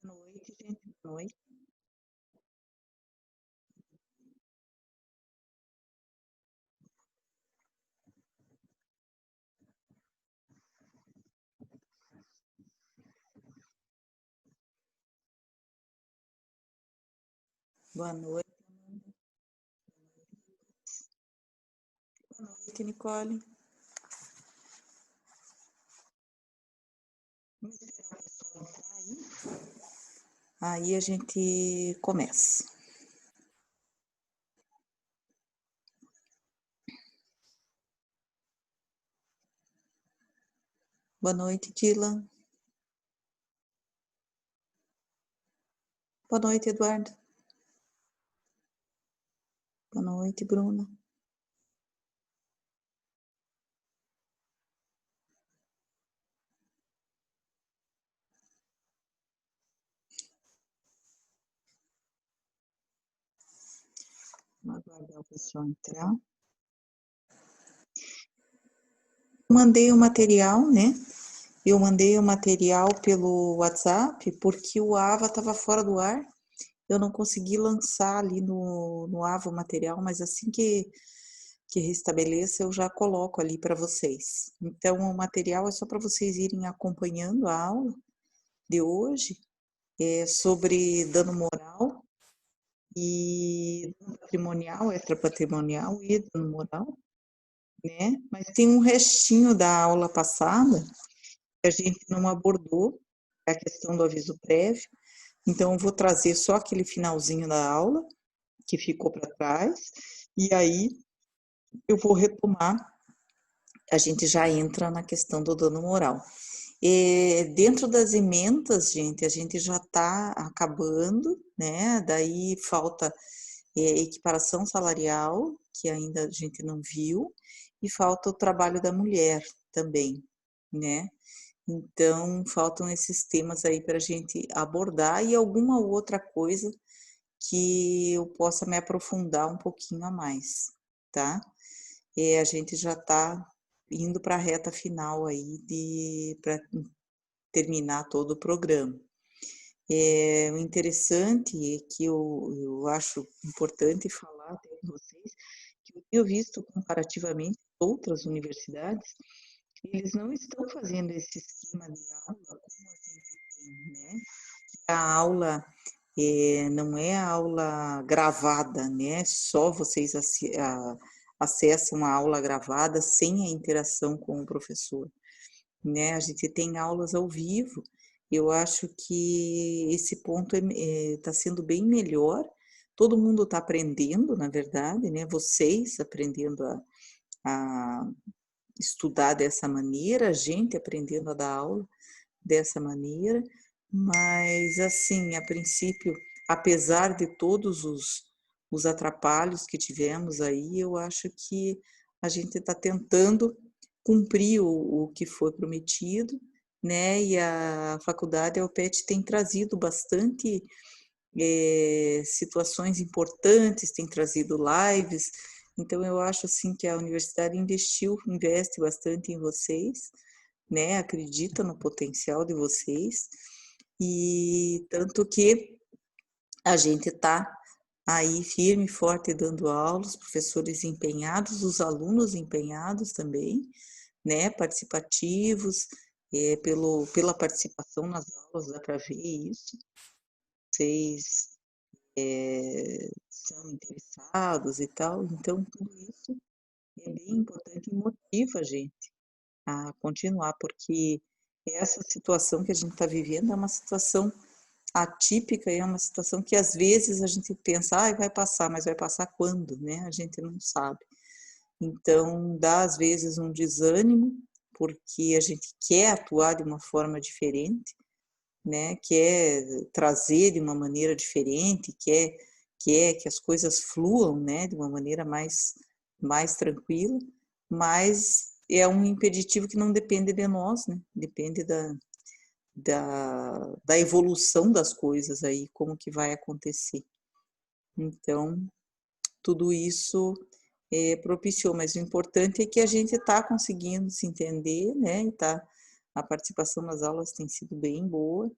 Boa noite, gente. Boa noite. Boa noite. Boa noite, Nicole. Vamos esperar o pessoal entrar aí. Aí a gente começa. Boa noite, Dylan. Boa noite, Eduardo. Boa noite, Bruna. Vamos aguardar o pessoal entrar. Mandei o material, né? Eu mandei o material pelo WhatsApp porque o Ava estava fora do ar. Eu não consegui lançar ali no Ava o material, mas assim que restabeleça, eu já coloco ali para vocês. Então, o material é só para vocês irem acompanhando a aula de hoje, sobre dano moral e dano patrimonial, extrapatrimonial e dano moral, né? Mas tem um restinho da aula passada que a gente não abordou, é a questão do aviso prévio. Então, eu vou trazer só aquele finalzinho da aula que ficou para trás, e aí eu vou retomar, a gente já entra na questão do dano moral. Dentro das emendas, gente, a gente já está acabando, né? Daí falta equiparação salarial, que ainda a gente não viu, e falta o trabalho da mulher também, né? Então, faltam esses temas aí para a gente abordar e alguma outra coisa que eu possa me aprofundar um pouquinho a mais, tá? A gente já está indo para a reta final aí para terminar todo o programa. O interessante é que eu acho importante falar até com vocês que eu tenho visto comparativamente outras universidades, eles não estão fazendo esse esquema de aula como a gente tem, né? A aula não é a aula gravada, né? Só vocês acessam a aula gravada sem a interação com o professor, né? A gente tem aulas ao vivo. Eu acho que esse ponto está sendo bem melhor. Todo mundo está aprendendo, na verdade, né? Vocês aprendendo a estudar dessa maneira, a gente aprendendo a dar aula dessa maneira, mas assim, a princípio, apesar de todos os atrapalhos que tivemos aí, eu acho que a gente está tentando cumprir o que foi prometido, né? E a faculdade, a UPET, tem trazido bastante situações importantes, tem trazido lives, então eu acho assim que a universidade investe bastante em vocês, né? Acredita no potencial de vocês, e tanto que a gente está aí firme e forte dando aulas, os professores empenhados, os alunos empenhados também, né? Participativos, pela participação nas aulas, dá para ver isso. Vocês são interessados e tal, então tudo isso é bem importante e motiva a gente a continuar, porque essa situação que a gente está vivendo é uma situação atípica e é uma situação que às vezes a gente pensa, ah, vai passar, mas vai passar quando, né? A gente não sabe. Então, dá às vezes um desânimo, porque a gente quer atuar de uma forma diferente, né? Quer trazer de uma maneira diferente, quer que as coisas fluam, né? De uma maneira mais tranquila, mas é um impeditivo que não depende de nós, né? Depende da evolução das coisas aí, como que vai acontecer. Então, tudo isso propiciou, mas o importante é que a gente está conseguindo se entender, né? A participação nas aulas tem sido bem boa,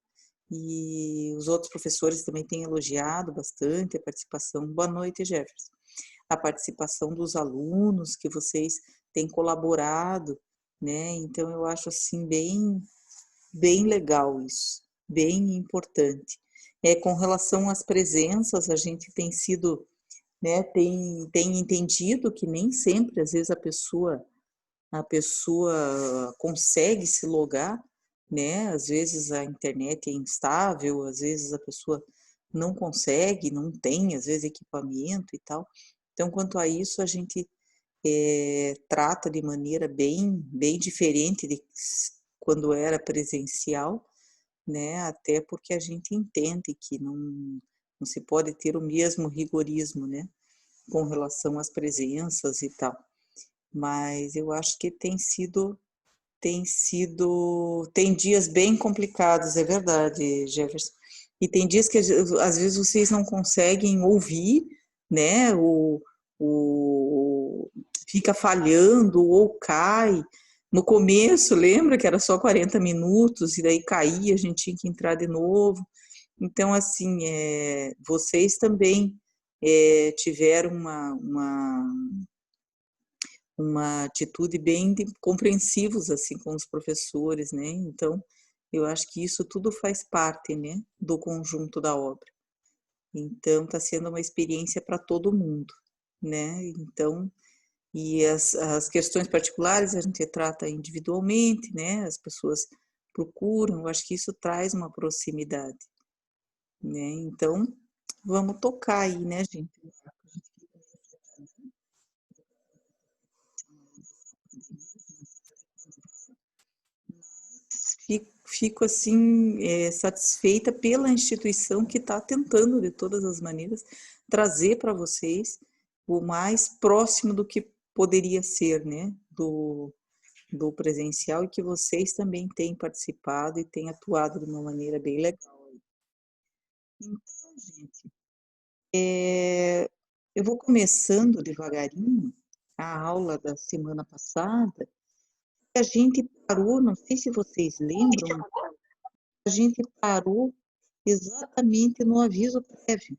E os outros professores também têm elogiado bastante a participação. Boa noite, Jefferson. A participação dos alunos, que vocês têm colaborado, né? Então, eu acho assim bem legal isso, bem importante. Com relação às presenças, a gente tem sido, né, tem entendido que nem sempre, às vezes, a pessoa consegue se logar, né? Às vezes a internet é instável, às vezes a pessoa não consegue, não tem, às vezes, equipamento e tal. Então, quanto a isso, a gente trata de maneira bem diferente de quando era presencial, né? Até porque a gente entende que não se pode ter o mesmo rigorismo, né? Com relação às presenças e tal. Mas eu acho que tem dias bem complicados, é verdade, Jefferson. E tem dias que às vezes vocês não conseguem ouvir, né? Fica falhando ou cai. No começo, lembra que era só 40 minutos e daí caía, a gente tinha que entrar de novo. Então, assim, vocês também tiveram uma atitude bem compreensivos assim com os professores, né? Então, eu acho que isso tudo faz parte, né, do conjunto da obra. Então, está sendo uma experiência para todo mundo, né? Então, e as questões particulares a gente trata individualmente, né? As pessoas procuram, eu acho que isso traz uma proximidade, né? Então, vamos tocar aí, né, gente? Fico assim satisfeita pela instituição que está tentando de todas as maneiras trazer para vocês o mais próximo do que poderia ser, né, do presencial, e que vocês também têm participado e têm atuado de uma maneira bem legal. Então, gente, eu vou começando devagarinho a aula da semana passada. A gente parou, não sei se vocês lembram, a gente parou exatamente no aviso prévio.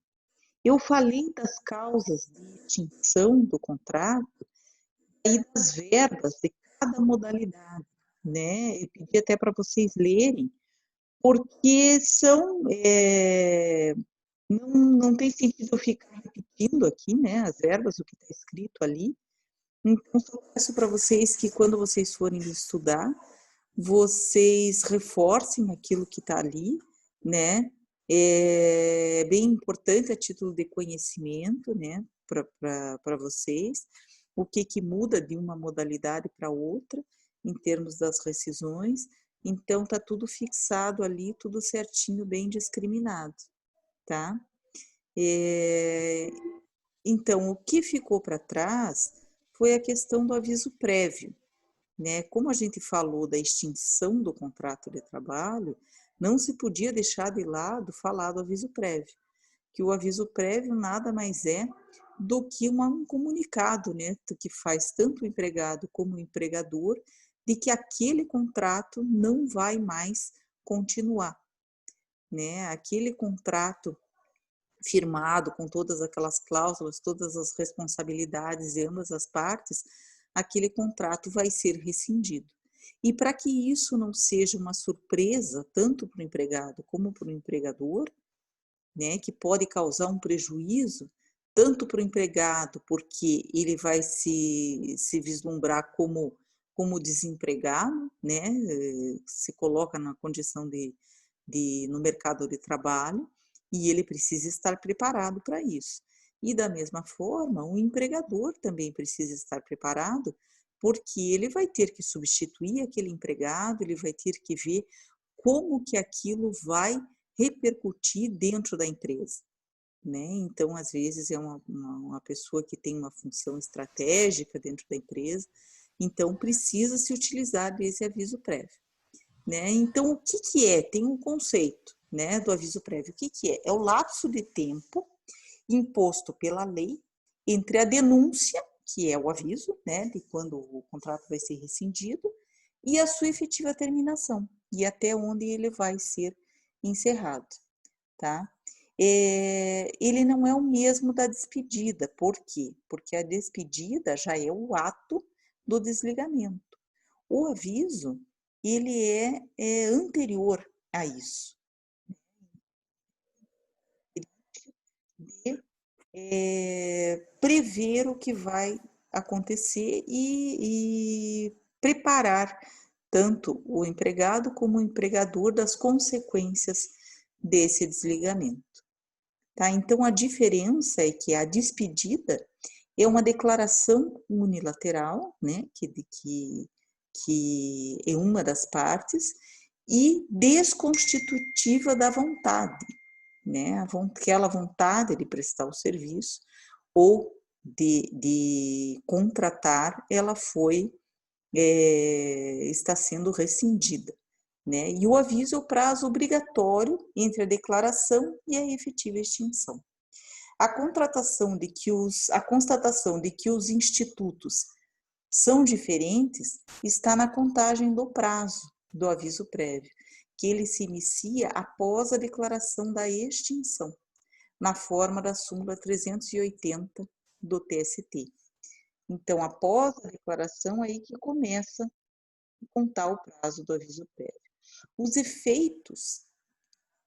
Eu falei das causas de extinção do contrato e das verbas de cada modalidade, né? Eu pedi até para vocês lerem, porque não tem sentido eu ficar repetindo aqui, né, as verbas, o que está escrito ali. Então, só peço para vocês que, quando vocês forem estudar, vocês reforcem aquilo que está ali, né? É bem importante a título de conhecimento, né, para vocês, o que muda de uma modalidade para outra, em termos das rescisões. Então, está tudo fixado ali, tudo certinho, bem discriminado, tá? Então, o que ficou para trás foi a questão do aviso prévio, né? Como a gente falou da extinção do contrato de trabalho, não se podia deixar de lado falar do aviso prévio, que o aviso prévio nada mais é do que um comunicado, né, que faz tanto o empregado como o empregador, de que aquele contrato não vai mais continuar, né? Aquele contrato firmado com todas aquelas cláusulas, todas as responsabilidades de ambas as partes, aquele contrato vai ser rescindido. E para que isso não seja uma surpresa, tanto para o empregado como para o empregador, né, que pode causar um prejuízo, tanto para o empregado, porque ele vai se vislumbrar como desempregado, né, se coloca na condição no mercado de trabalho, e ele precisa estar preparado para isso. E da mesma forma, o empregador também precisa estar preparado, porque ele vai ter que substituir aquele empregado, ele vai ter que ver como que aquilo vai repercutir dentro da empresa, né? Então, às vezes, é uma pessoa que tem uma função estratégica dentro da empresa, então precisa se utilizar desse aviso prévio, né? Então, o que é? Tem um conceito, né, do aviso prévio. O que é? É o lapso de tempo imposto pela lei entre a denúncia, que é o aviso, né, de quando o contrato vai ser rescindido, e a sua efetiva terminação, e até onde ele vai ser encerrado, tá? Ele não é o mesmo da despedida. Por quê? Porque a despedida já é o ato do desligamento. O aviso, ele é anterior a isso. Prever o que vai acontecer e preparar tanto o empregado como o empregador das consequências desse desligamento. Tá? Então, a diferença é que a despedida é uma declaração unilateral, né, que é uma das partes, e desconstitutiva da vontade, né, aquela vontade de prestar o serviço ou de contratar, ela está sendo rescindida, né? E o aviso é o prazo obrigatório entre a declaração e a efetiva extinção. A constatação de que os institutos são diferentes está na contagem do prazo do aviso prévio, que ele se inicia após a declaração da extinção, na forma da súmula 380 do TST. Então, após a declaração, aí que começa a contar o prazo do aviso prévio. Os efeitos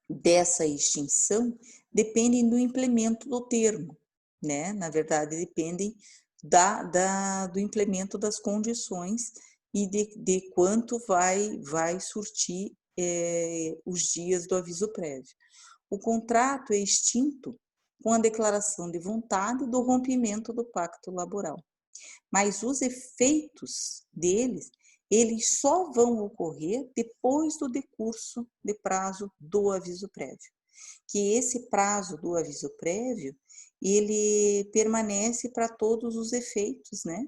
dessa extinção dependem do implemento do termo, né? Na verdade, dependem do implemento das condições e de quanto vai surtir os dias do aviso prévio. O contrato é extinto com a declaração de vontade do rompimento do pacto laboral, mas os efeitos deles, eles só vão ocorrer depois do decurso de prazo do aviso prévio. Que esse prazo do aviso prévio, ele permanece para todos os efeitos, né?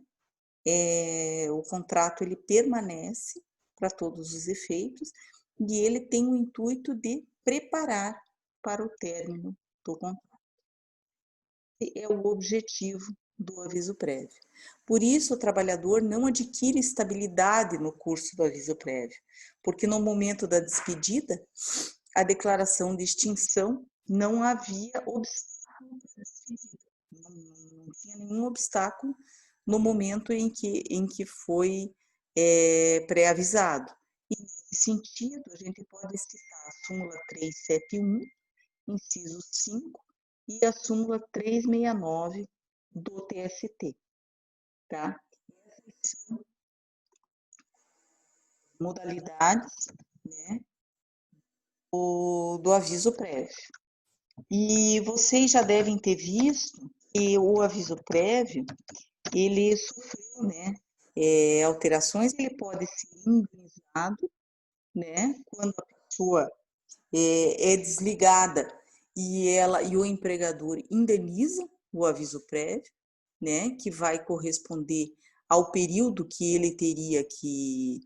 O contrato, ele permanece para todos os efeitos e ele tem o intuito de preparar para o término do contrato. Esse é o objetivo do aviso prévio. Por isso, o trabalhador não adquire estabilidade no curso do aviso prévio, porque no momento da despedida, a declaração de extinção, não havia obstáculo para a despedida. Não tinha nenhum obstáculo no momento em que foi pré-avisado. E, nesse sentido, a gente pode citar a súmula 371, inciso 5, e a súmula 369 do TST, tá? Essas são modalidades, né, do aviso prévio. E vocês já devem ter visto que o aviso prévio, ele sofreu, né, alterações, ele pode ser indenizado, né, quando a pessoa é desligada e o empregador indeniza o aviso prévio, né, que vai corresponder ao período que ele teria que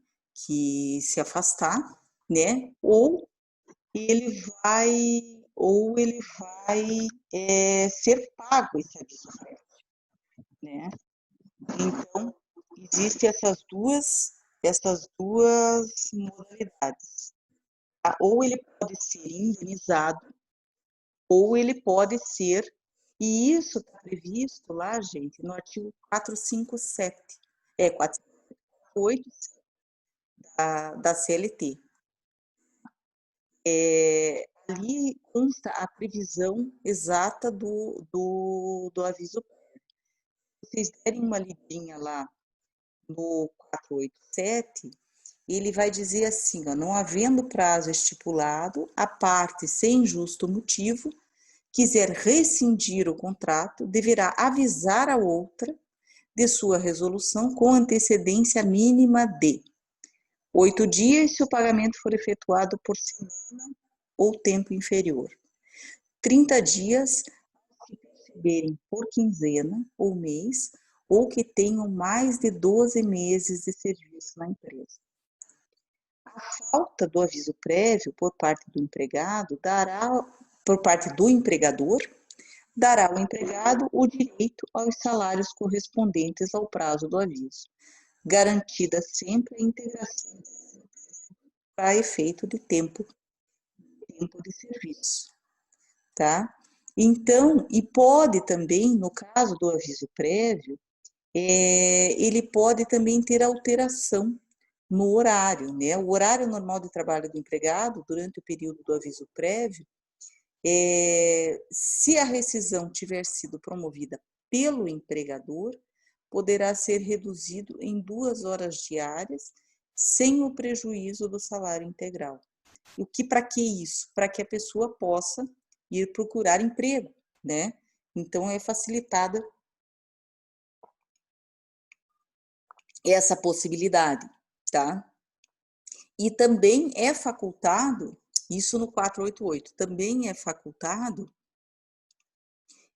se afastar, né, ele vai ser pago esse aviso prévio, né? Então, existem essas duas modalidades. Tá? Ou ele pode ser indenizado, ou ele pode ser, e isso está previsto lá, gente, no artigo 457, 458 da CLT. Ali consta a previsão exata do aviso. Se vocês derem uma lidinha lá no 487, ele vai dizer assim, ó, não havendo prazo estipulado, a parte sem justo motivo quiser rescindir o contrato, deverá avisar a outra de sua resolução com antecedência mínima de 8 dias se o pagamento for efetuado por semana ou tempo inferior, 30 dias se perceberem por quinzena ou mês, ou que tenham mais de 12 meses de serviço na empresa. A falta do aviso prévio por parte do empregado por parte do empregador, dará ao empregado o direito aos salários correspondentes ao prazo do aviso, garantida sempre a integração para efeito de tempo tempo de serviço, tá? Então, e pode também, no caso do aviso prévio, ele pode também ter alteração no horário, né? O horário normal de trabalho do empregado, durante o período do aviso prévio, se a rescisão tiver sido promovida pelo empregador, poderá ser reduzido em 2 horas diárias, sem o prejuízo do salário integral. O que, para que isso? Para que a pessoa possa ir procurar emprego, né? Então é facilitada essa possibilidade, tá? E também é facultado, isso no 488, também é facultado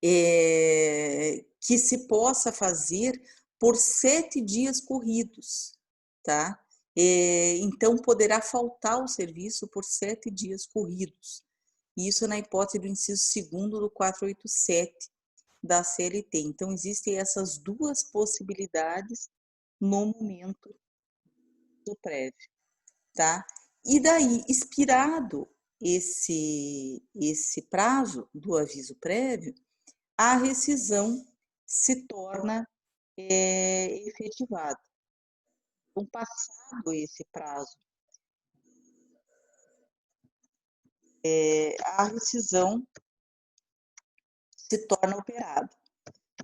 que se possa fazer por 7 dias corridos, tá? Então, poderá faltar o serviço por 7 dias corridos. Isso na hipótese do inciso 2º do 487 da CLT. Então, existem essas duas possibilidades no momento do prévio, tá? E daí, expirado esse prazo do aviso prévio, a rescisão se torna efetivada. Então, passado esse prazo, a rescisão se torna operada.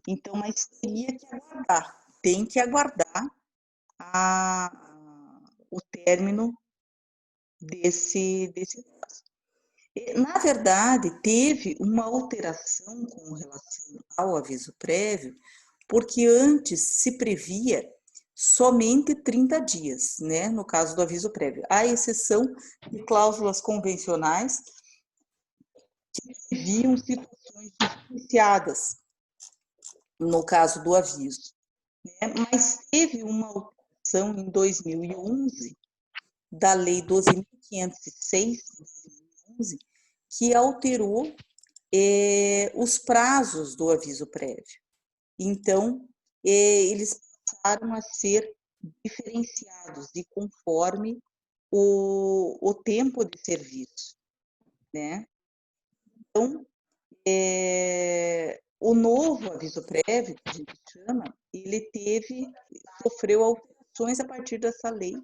Então, mas teria que aguardar, tem que aguardar o término desse prazo. Na verdade, teve uma alteração com relação ao aviso prévio, porque antes se previa somente 30 dias, né, no caso do aviso prévio, à exceção de cláusulas convencionais que previam situações diferenciadas no caso do aviso, né? Mas teve uma alteração em 2011 da Lei 12.506 de 2011 que alterou os prazos do aviso prévio. Então, eles passaram a ser diferenciados de conforme o tempo de serviço, né? Então, o novo aviso prévio, que a gente chama, ele sofreu alterações a partir dessa lei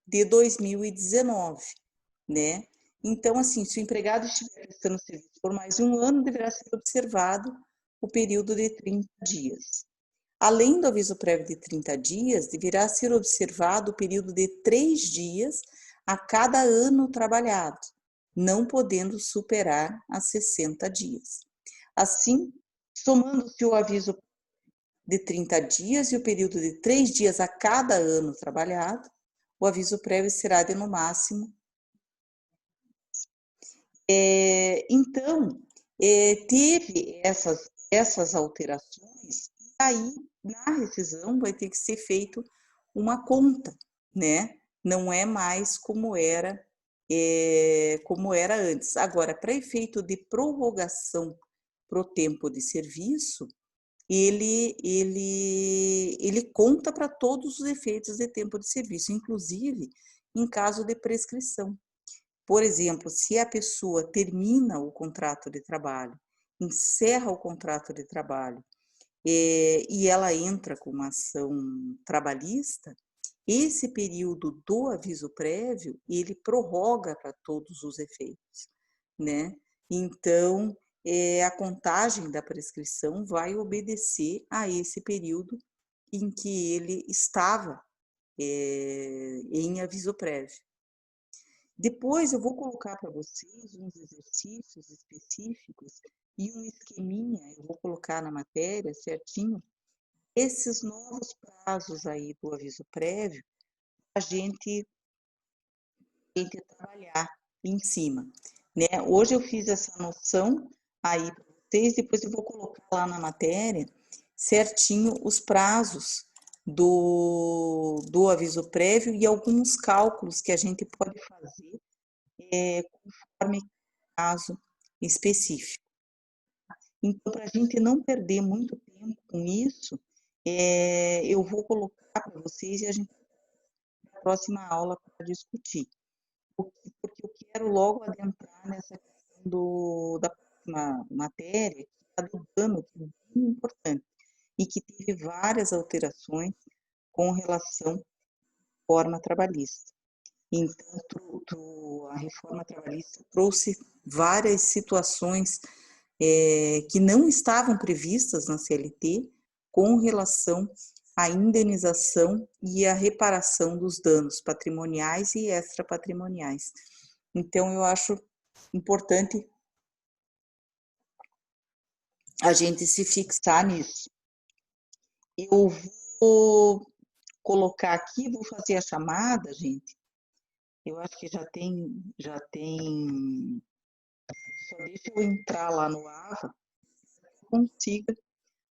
de 2019, né? Então, assim, se o empregado estiver prestando serviço por mais de um ano, deverá ser observado o período de 30 dias. Além do aviso prévio de 30 dias, deverá ser observado o período de 3 dias a cada ano trabalhado, não podendo superar as 60 dias. Assim, somando-se o aviso de 30 dias e o período de 3 dias a cada ano trabalhado, o aviso prévio será de no máximo. Então, teve essas alterações, e aí na rescisão vai ter que ser feito uma conta, né? Não é mais como era antes. Agora, para efeito de prorrogação para o tempo de serviço, ele conta para todos os efeitos de tempo de serviço, inclusive em caso de prescrição. Por exemplo, se a pessoa termina o contrato de trabalho, encerra o contrato de trabalho e ela entra com uma ação trabalhista, esse período do aviso prévio, ele prorroga para todos os efeitos, né? Então, a contagem da prescrição vai obedecer a esse período em que ele estava em aviso prévio. Depois eu vou colocar para vocês uns exercícios específicos e um esqueminha, eu vou colocar na matéria certinho, esses novos prazos aí do aviso prévio, a gente trabalhar em cima, né? Hoje eu fiz essa noção aí para vocês, depois eu vou colocar lá na matéria certinho os prazos do aviso prévio e alguns cálculos que a gente pode fazer conforme caso específico. Então, para a gente não perder muito tempo com isso, eu vou colocar para vocês e a gente na próxima aula para discutir, porque eu quero logo adentrar nessa questão da próxima matéria, que é a do dano, que é bem importante, e que teve várias alterações com relação à reforma trabalhista. Então, a reforma trabalhista trouxe várias situações que não estavam previstas na CLT com relação à indenização e à reparação dos danos patrimoniais e extrapatrimoniais. Então, eu acho importante a gente se fixar nisso. Eu vou colocar aqui, vou fazer a chamada, gente. Eu acho que já tem. Só deixa eu entrar lá no AVA, consiga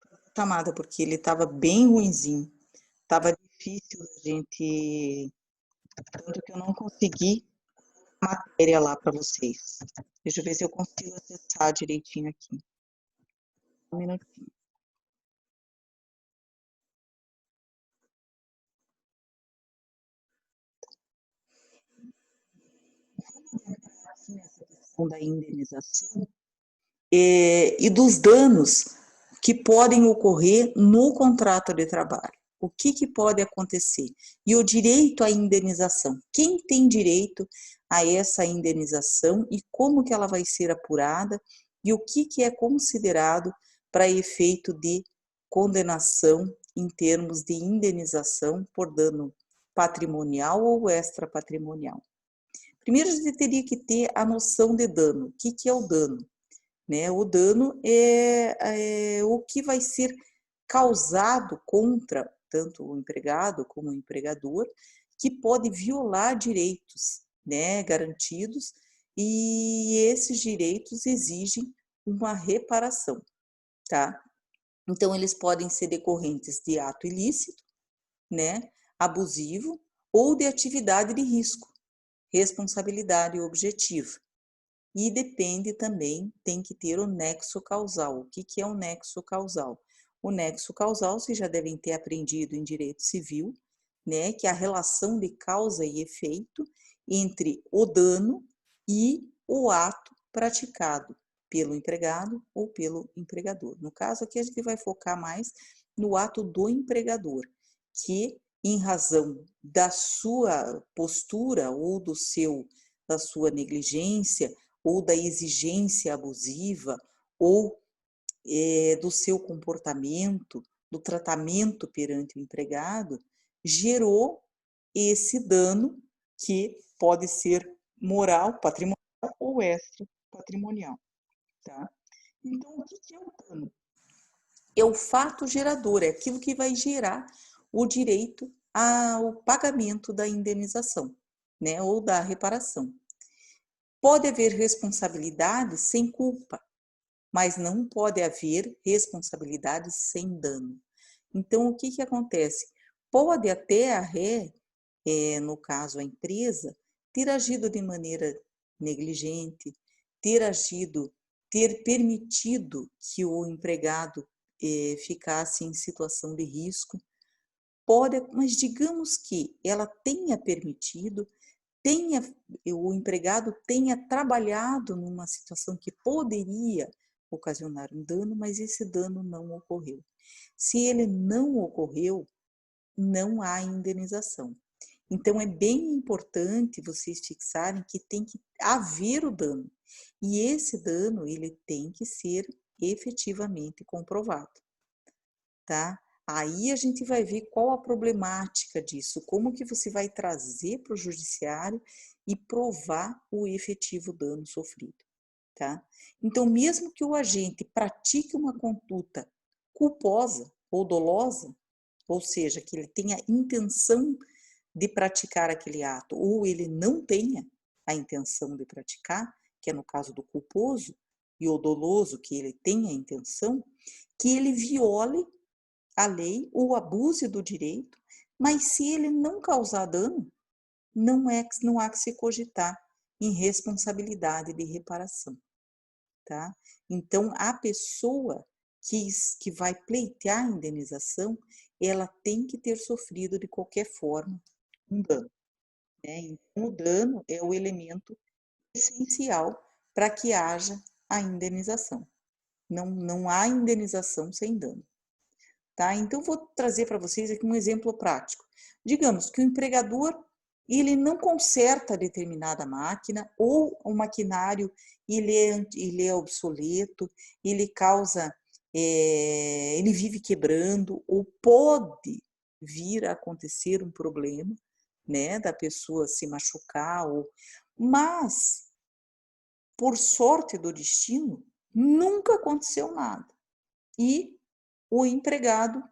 a chamada, porque ele estava bem ruinzinho. Estava difícil a gente, tanto que eu não consegui a matéria lá para vocês. Deixa eu ver se eu consigo acessar direitinho aqui. Um minutinho. Nessa questão da indenização e dos danos que podem ocorrer no contrato de trabalho. O que pode acontecer? E o direito à indenização. Quem tem direito a essa indenização e como que ela vai ser apurada e o que é considerado para efeito de condenação em termos de indenização por dano patrimonial ou extrapatrimonial. Primeiro, a gente teria que ter a noção de dano. O que é o dano? Né? O dano é o que vai ser causado contra tanto o empregado como o empregador, que pode violar direitos, né, garantidos, e esses direitos exigem uma reparação, tá? Então, eles podem ser decorrentes de ato ilícito, né, abusivo, ou de atividade de risco, responsabilidade objetiva. E depende também, tem que ter o nexo causal. O que é o nexo causal? O nexo causal, vocês já devem ter aprendido em direito civil, né, que é a relação de causa e efeito entre o dano e o ato praticado pelo empregado ou pelo empregador. No caso aqui, a gente vai focar mais no ato do empregador, que em razão da sua postura ou da sua negligência, ou da exigência abusiva, ou do seu comportamento, do tratamento perante o empregado, gerou esse dano que pode ser moral, patrimonial ou extra patrimonial. Tá? Então, o que é o dano? É o fato gerador, é aquilo que vai gerar o direito ao pagamento da indenização, né, ou da reparação. Pode haver responsabilidade sem culpa, mas não pode haver responsabilidade sem dano. Então, o que acontece? Pode até a ré, no caso a empresa, ter agido de maneira negligente, ter permitido que o empregado ficasse em situação de risco. Pode, mas digamos que ela tenha permitido, o empregado tenha trabalhado numa situação que poderia ocasionar um dano, mas esse dano não ocorreu. Se ele não ocorreu, não há indenização. Então, é bem importante vocês fixarem que tem que haver o dano. E esse dano, ele tem que ser efetivamente comprovado, tá? Aí a gente vai ver qual a problemática disso, como que você vai trazer para o judiciário e provar o efetivo dano sofrido, tá? Então, mesmo que o agente pratique uma conduta culposa ou dolosa, ou seja, que ele tenha intenção de praticar aquele ato, ou ele não tenha a intenção de praticar, que é no caso do culposo, e o doloso, que ele tenha a intenção, que ele viole a lei ou abuse do direito, mas se ele não causar dano, não há que se cogitar em responsabilidade de reparação, tá? Então, a pessoa que vai pleitear a indenização, ela tem que ter sofrido de qualquer forma um dano, né? Então, o dano é o elemento essencial para que haja a indenização. Não há indenização sem dano. Tá? Então, vou trazer para vocês aqui um exemplo prático. Digamos que o empregador ele não conserta determinada máquina ou o maquinário ele é obsoleto, ele causa, ele vive quebrando ou pode vir a acontecer um problema, né, da pessoa se machucar, mas, por sorte do destino, nunca aconteceu nada. E o empregado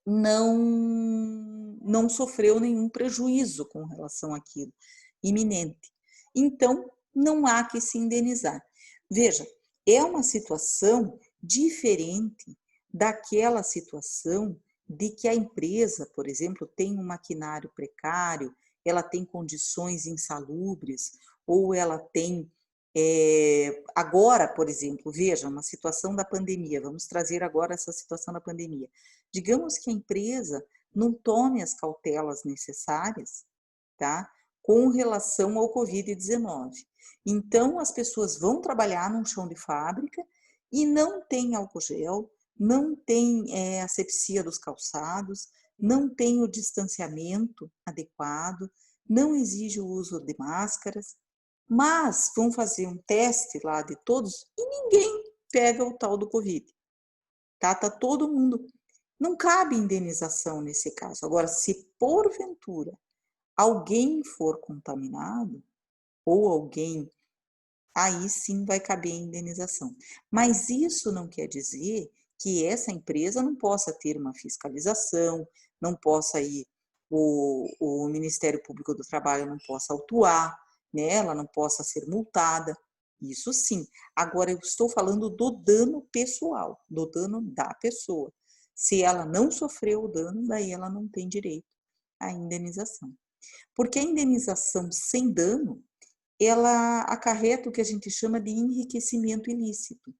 não sofreu nenhum prejuízo com relação àquilo, iminente. Então, não há que se indenizar. Veja, é uma situação diferente daquela situação de que a empresa, por exemplo, tem um maquinário precário, ela tem condições insalubres, ou ela tem agora, por exemplo, veja, uma situação da pandemia, vamos trazer agora essa situação da pandemia. Digamos que a empresa não tome as cautelas necessárias, tá? Com relação ao Covid-19. Então, as pessoas vão trabalhar num chão de fábrica e não tem álcool gel, não tem asepsia dos calçados, não tem o distanciamento adequado, não exige o uso de máscaras, mas vão fazer um teste lá de todos e ninguém pega o tal do Covid. Tá todo mundo. Não cabe indenização nesse caso. Agora, se porventura alguém for contaminado, ou alguém, aí sim vai caber a indenização. Mas isso não quer dizer que essa empresa não possa ter uma fiscalização, não possa ir, o Ministério Público do Trabalho não possa autuar, né? Ela não possa ser multada, isso sim. Agora, eu estou falando do dano pessoal, do dano da pessoa. Se ela não sofreu o dano, daí ela não tem direito à indenização. Porque a indenização sem dano, ela acarreta o que a gente chama de enriquecimento ilícito.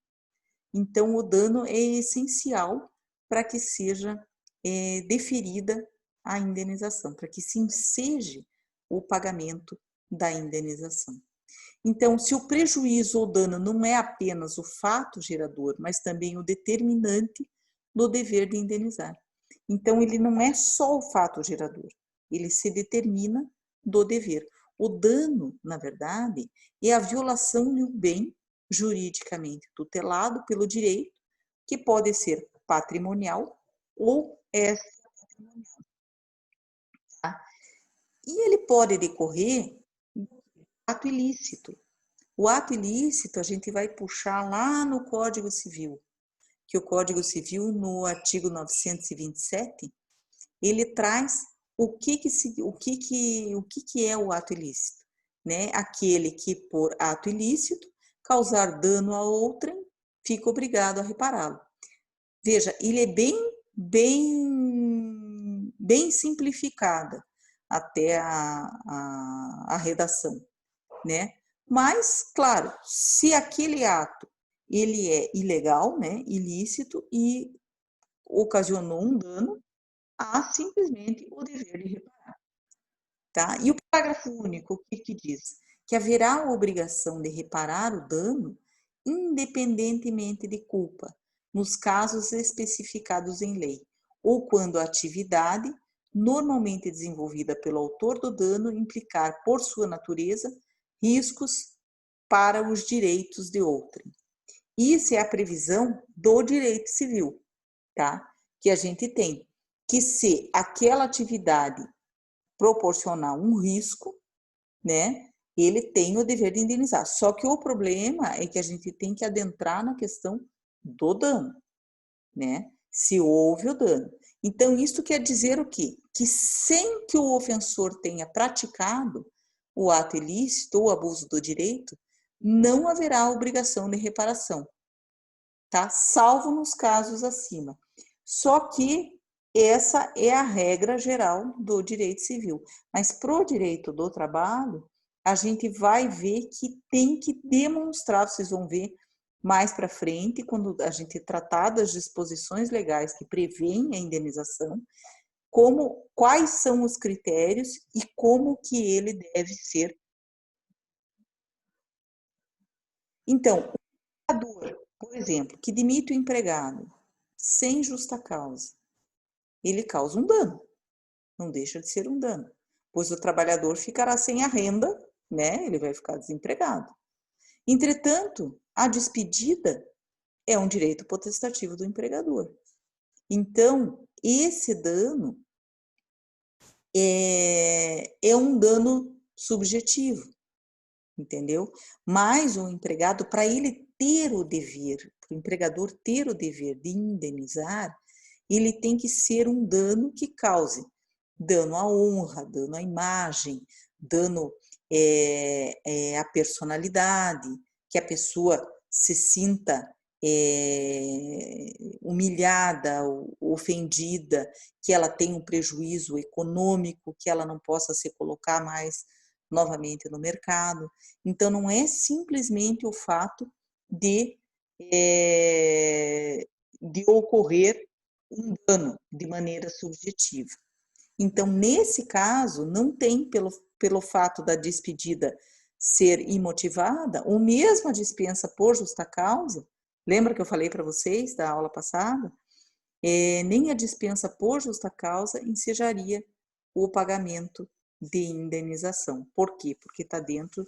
Então, o dano é essencial para que seja deferida a indenização, para que se enseje o pagamento da indenização. Então, se o prejuízo ou dano não é apenas o fato gerador, mas também o determinante do dever de indenizar. Então, ele não é só o fato gerador, ele se determina do dever. O dano, na verdade, é a violação de um bem juridicamente tutelado pelo direito, que pode ser patrimonial ou extrapatrimonial. Tá? E ele pode decorrer do ato ilícito. O ato ilícito a gente vai puxar lá no Código Civil, que o Código Civil, no artigo 927, ele traz o que é o ato ilícito, né? Aquele que, por ato ilícito, causar dano a outrem, fica obrigado a repará-lo. Veja, ele é bem simplificada até a redação, né? Mas, claro, se aquele ato ele é ilegal, né, ilícito e ocasionou um dano, há simplesmente o dever de reparar, tá? E o parágrafo único, o que diz? Que haverá a obrigação de reparar o dano independentemente de culpa, nos casos especificados em lei, ou quando a atividade normalmente desenvolvida pelo autor do dano implicar, por sua natureza, riscos para os direitos de outrem. Isso é a previsão do direito civil, tá? Que a gente tem que se aquela atividade proporcionar um risco, né? Ele tem o dever de indenizar. Só que o problema é que a gente tem que adentrar na questão do dano, né? Se houve o dano. Então, isso quer dizer o quê? Que sem que o ofensor tenha praticado o ato ilícito ou abuso do direito, não haverá obrigação de reparação, tá? Salvo nos casos acima. Só que essa é a regra geral do direito civil. Mas para o direito do trabalho, a gente vai ver que tem que demonstrar, vocês vão ver mais para frente, quando a gente tratar das disposições legais que prevêem a indenização, quais são os critérios e como que ele deve ser. Então, o empregador, por exemplo, que demite o empregado sem justa causa, ele causa um dano, não deixa de ser um dano, pois o trabalhador ficará sem a renda, né? Ele vai ficar desempregado. Entretanto, a despedida é um direito potestativo do empregador. Então, esse dano é um dano subjetivo, entendeu? Mas o empregado, para ele ter o dever, para o empregador ter o dever de indenizar, ele tem que ser um dano que cause dano à honra, dano à imagem, dano à personalidade, que a pessoa se sinta humilhada, ofendida, que ela tenha um prejuízo econômico, que ela não possa se colocar mais novamente no mercado. Então, não é simplesmente o fato de, de ocorrer um dano de maneira subjetiva. Então, nesse caso, não tem, pelo fato da despedida ser imotivada, ou mesmo a dispensa por justa causa, lembra que eu falei para vocês da aula passada? Nem a dispensa por justa causa ensejaria o pagamento de indenização. Por quê? Porque está dentro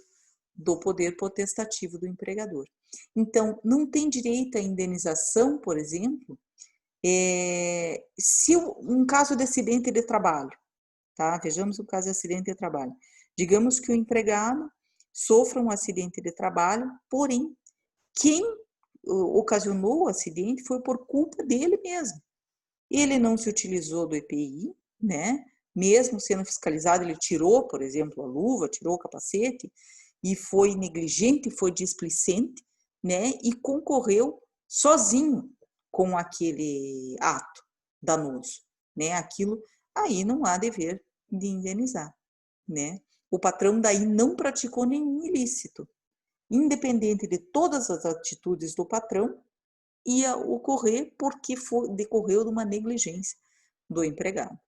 do poder potestativo do empregador. Então, não tem direito à indenização, por exemplo, se um caso de acidente de trabalho, tá? Vejamos o caso de acidente de trabalho. Digamos que o empregado sofra um acidente de trabalho, porém, quem ocasionou o acidente foi por culpa dele mesmo. Ele não se utilizou do EPI, né? Mesmo sendo fiscalizado, ele tirou, por exemplo, a luva, tirou o capacete e foi negligente, foi displicente, né? E concorreu sozinho com aquele ato danoso, né? Aquilo aí não há dever de indenizar, né? O patrão daí não praticou nenhum ilícito, independente de todas as atitudes do patrão, ia ocorrer porque decorreu de uma negligência do empregado.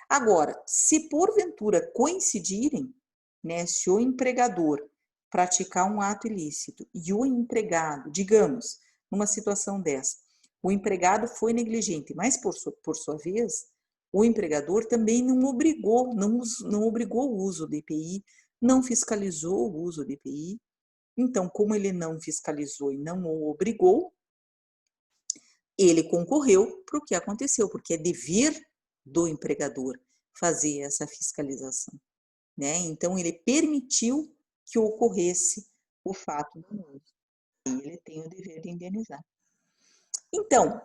Agora, se porventura coincidirem, né, se o empregador praticar um ato ilícito e o empregado, digamos, numa situação dessa, o empregado foi negligente, mas por sua vez, o empregador também não obrigou o uso do EPI, não fiscalizou o uso do EPI. Então, como ele não fiscalizou e não o obrigou, ele concorreu para o que aconteceu, porque é dever do empregador fazer essa fiscalização, né? Então, ele permitiu que ocorresse o fato danoso. E ele tem o dever de indenizar. Então,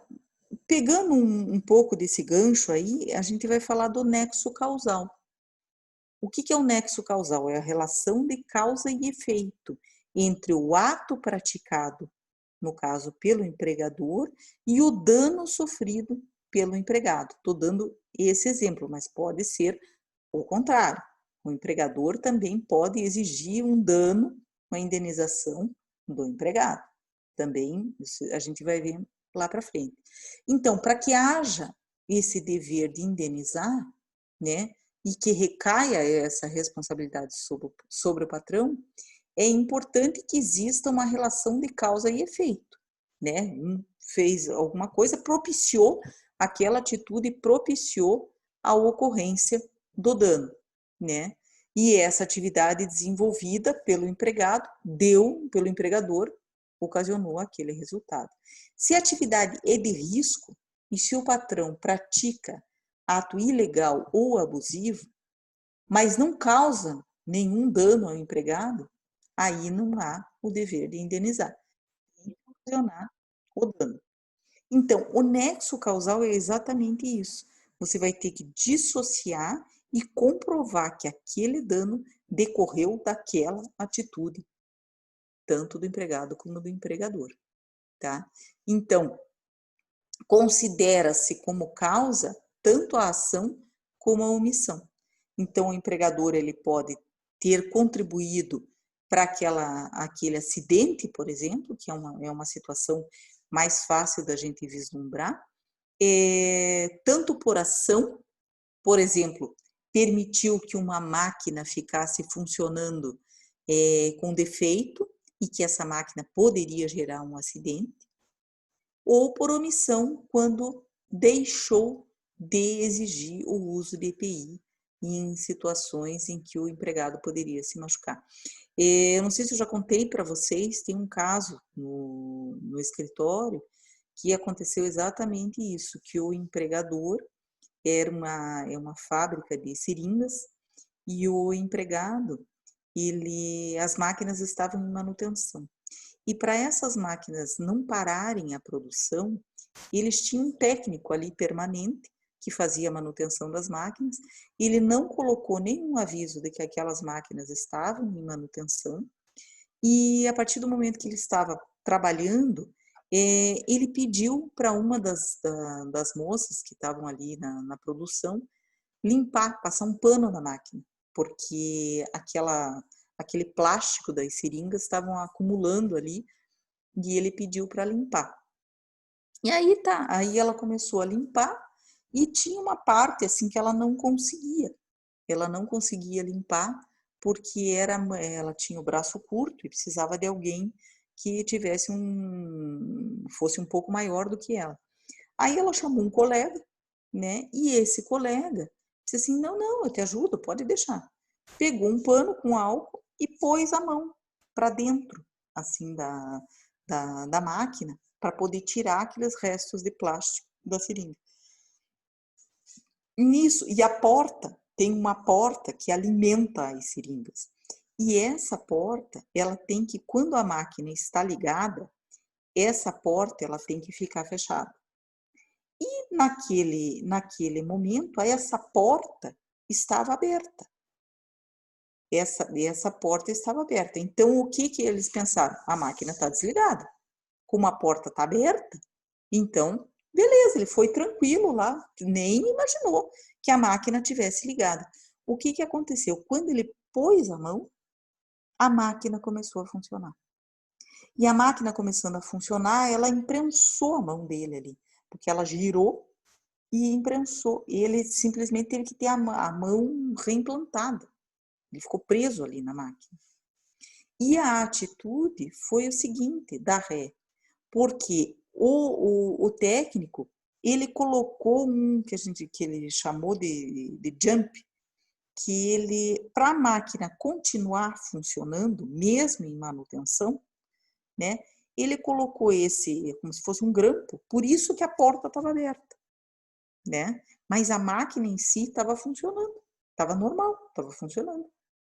pegando um pouco desse gancho aí, a gente vai falar do nexo causal. O que é o nexo causal? É a relação de causa e efeito entre o ato praticado, no caso pelo empregador, e o dano sofrido pelo empregado. Estou dando esse exemplo, mas pode ser o contrário. O empregador também pode exigir um dano, uma indenização do empregado. Também a gente vai ver lá para frente. Então, para que haja esse dever de indenizar, né, e que recaia essa responsabilidade sobre o patrão, é importante que exista uma relação de causa e efeito, né? Um fez alguma coisa, propiciou aquela atitude, propiciou a ocorrência do dano, né? E essa atividade desenvolvida pelo empregado, pelo empregador, ocasionou aquele resultado. Se a atividade é de risco e se o patrão pratica ato ilegal ou abusivo, mas não causa nenhum dano ao empregado, aí não há o dever de indenizar, tem que ocasionar o dano. Então, o nexo causal é exatamente isso. Você vai ter que dissociar e comprovar que aquele dano decorreu daquela atitude, tanto do empregado como do empregador, tá? Então, considera-se como causa tanto a ação como a omissão. Então, o empregador ele pode ter contribuído para aquele acidente, por exemplo, que é uma situação mais fácil da gente vislumbrar, tanto por ação, por exemplo, permitiu que uma máquina ficasse funcionando com defeito, e que essa máquina poderia gerar um acidente, ou por omissão, quando deixou de exigir o uso de EPI em situações em que o empregado poderia se machucar. Eu não sei se eu já contei para vocês, tem um caso no escritório que aconteceu exatamente isso, que o empregador é uma fábrica de seringas e o empregado, as máquinas estavam em manutenção. E para essas máquinas não pararem a produção, eles tinham um técnico ali permanente que fazia a manutenção das máquinas. Ele não colocou nenhum aviso de que aquelas máquinas estavam em manutenção. E a partir do momento que ele estava trabalhando, ele pediu para uma das moças que estavam ali na produção limpar, passar um pano na máquina, porque aquele plástico das seringas estavam acumulando ali e ele pediu para limpar. E aí ela começou a limpar e tinha uma parte assim que ela não conseguia. Ela não conseguia limpar porque ela tinha o braço curto e precisava de alguém que fosse um pouco maior do que ela. Aí ela chamou um colega, né? E esse colega disse assim: não, eu te ajudo, pode deixar. Pegou um pano com álcool e pôs a mão para dentro, assim, da máquina, para poder tirar aqueles restos de plástico da seringa. Nisso, e a porta, tem uma porta que alimenta as seringas. E essa porta, ela tem que, quando a máquina está ligada, essa porta ela tem que ficar fechada. E naquele momento, essa porta estava aberta. Essa porta estava aberta. Então, o que eles pensaram? A máquina está desligada. Como a porta está aberta, então, beleza, ele foi tranquilo lá, nem imaginou que a máquina tivesse ligada. O que aconteceu? Quando ele pôs a mão, a máquina começou a funcionar. E a máquina começando a funcionar, ela imprensou a mão dele ali, porque ela girou e imprensou. E ele simplesmente teve que ter a mão reimplantada. Ele ficou preso ali na máquina. E a atitude foi o seguinte, dar ré, porque o técnico, ele colocou que ele chamou de jump, que ele, para a máquina continuar funcionando, mesmo em manutenção, né, ele colocou como se fosse um grampo, por isso que a porta estava aberta, né? Mas a máquina em si estava funcionando, estava normal, estava funcionando.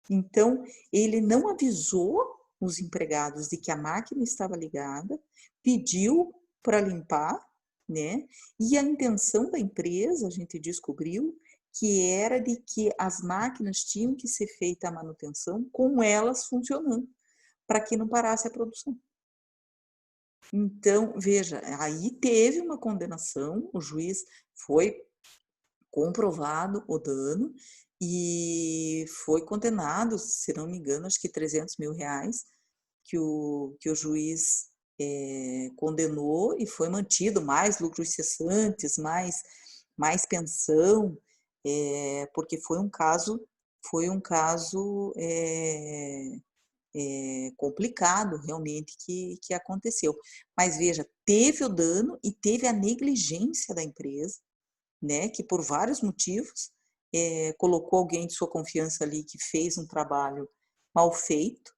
Então, ele não avisou os empregados de que a máquina estava ligada, pediu para limpar, né? E a intenção da empresa, a gente descobriu, que era de que as máquinas tinham que ser feita a manutenção com elas funcionando, para que não parasse a produção. Então, veja, aí teve uma condenação, o juiz foi comprovado o dano e foi condenado, se não me engano, acho que R$300 mil que o juiz condenou e foi mantido mais lucros cessantes, mais pensão, porque foi um caso complicado realmente que aconteceu. Mas veja, teve o dano e teve a negligência da empresa, né, que por vários motivos colocou alguém de sua confiança ali que fez um trabalho mal feito.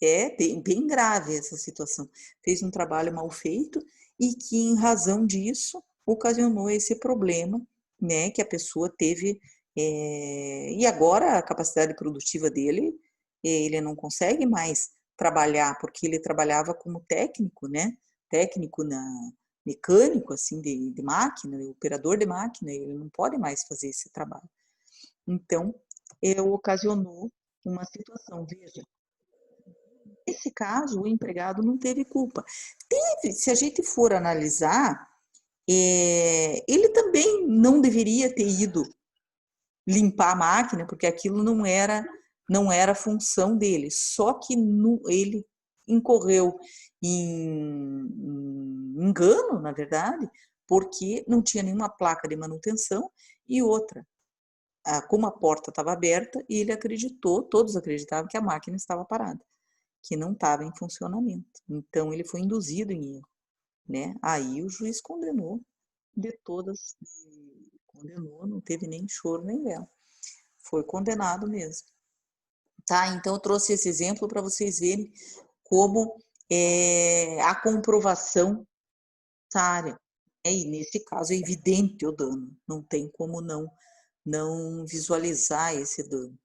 É bem grave essa situação. Fez um trabalho mal feito e que, em razão disso, ocasionou esse problema, né, que a pessoa teve. E agora a capacidade produtiva dele, ele não consegue mais trabalhar, porque ele trabalhava como técnico, né? Técnico mecânico, assim, de máquina, operador de máquina, ele não pode mais fazer esse trabalho. Então, ocasionou uma situação, veja. Nesse caso, o empregado não teve culpa. Se a gente for analisar, ele também não deveria ter ido limpar a máquina, porque aquilo não era a função dele. Só que ele incorreu em engano, na verdade, porque não tinha nenhuma placa de manutenção e outra. Como a porta estava aberta, ele acreditou, todos acreditavam que a máquina estava parada, que não estava em funcionamento. Então, ele foi induzido em erro, né? Aí o juiz condenou de todas, condenou, não teve nem choro nem vela. Foi condenado mesmo. Tá? Então, eu trouxe esse exemplo para vocês verem como a comprovação área. E nesse caso é evidente o dano, não tem como não visualizar esse dano.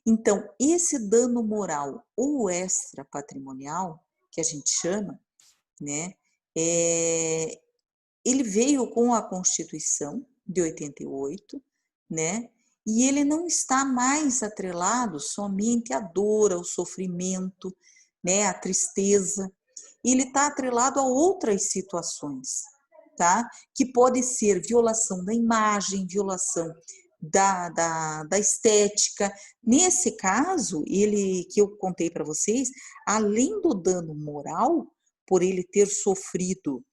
Então, esse dano moral ou extrapatrimonial, que a gente chama, né, ele veio com a Constituição de 88, né, e ele não está mais atrelado somente à dor, ao sofrimento, né, à tristeza. Ele está atrelado a outras situações, tá? Que pode ser violação da imagem, violação da estética. Nesse caso, ele que eu contei para vocês, além do dano moral, por ele ter sofrido,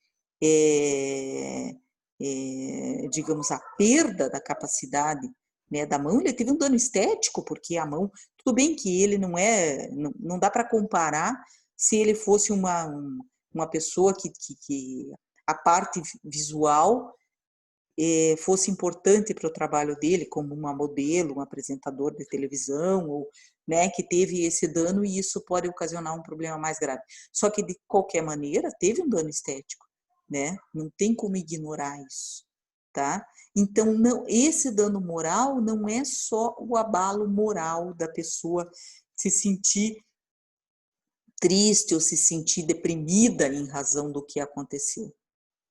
digamos, a perda da capacidade, né, da mão, ele teve um dano estético, porque a mão, tudo bem que ele não dá para comparar se ele fosse uma pessoa que a parte visual fosse importante para o trabalho dele, como uma modelo, um apresentador de televisão, ou, né, que teve esse dano e isso pode ocasionar um problema mais grave. Só que, de qualquer maneira, teve um dano estético, né? Não tem como ignorar isso, tá? Então, não, esse dano moral não é só o abalo moral da pessoa se sentir triste ou se sentir deprimida em razão do que aconteceu,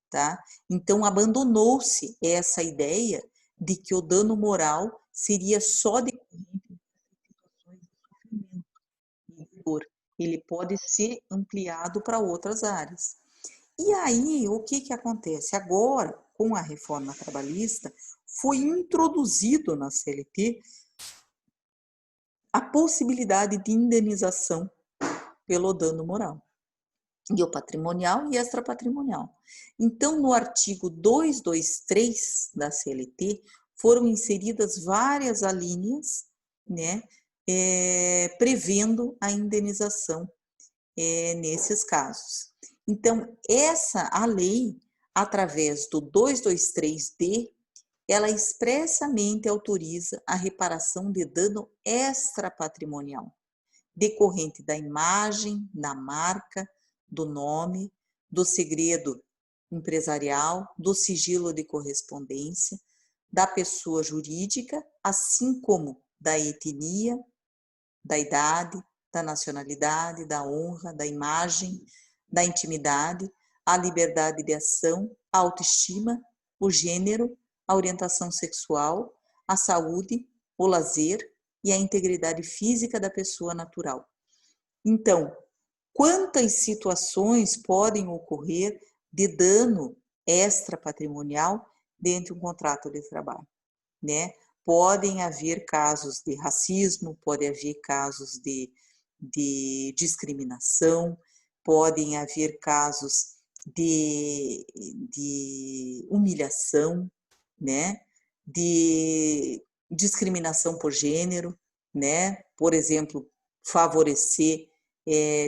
tá? Então, abandonou-se essa ideia de que o dano moral seria só decorrente de situações de sofrimento e de dor. Ele pode ser ampliado para outras áreas. E aí, o que acontece? Agora, com a reforma trabalhista, foi introduzido na CLT a possibilidade de indenização pelo dano moral. E o patrimonial e extrapatrimonial. Então, no artigo 223 da CLT, foram inseridas várias alíneas, né, prevendo a indenização nesses casos. Então, a lei, através do 223D, ela expressamente autoriza a reparação de dano extrapatrimonial, decorrente da imagem, da marca, do nome, do segredo empresarial, do sigilo de correspondência, da pessoa jurídica, assim como da etnia, da idade, da nacionalidade, da honra, da imagem, da intimidade, a liberdade de ação, a autoestima, o gênero, a orientação sexual, a saúde, o lazer e a integridade física da pessoa natural. Então, quantas situações podem ocorrer de dano extrapatrimonial dentro de um contrato de trabalho, né? Podem haver casos de racismo, pode haver casos de discriminação, podem haver casos de humilhação, né? De discriminação por gênero, né? Por exemplo, favorecer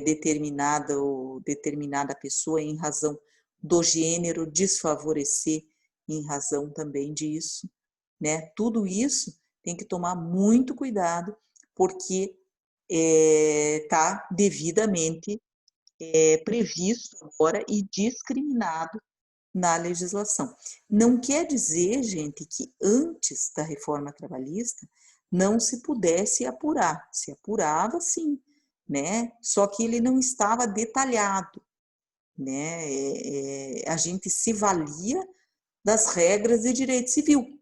determinada pessoa em razão do gênero, desfavorecer em razão também disso, né? Tudo isso tem que tomar muito cuidado, porque está devidamente previsto agora e discriminado na legislação. Não quer dizer, gente, que antes da reforma trabalhista não se pudesse apurar. Se apurava, sim, né? Só que ele não estava detalhado, né? A gente se valia das regras de direito civil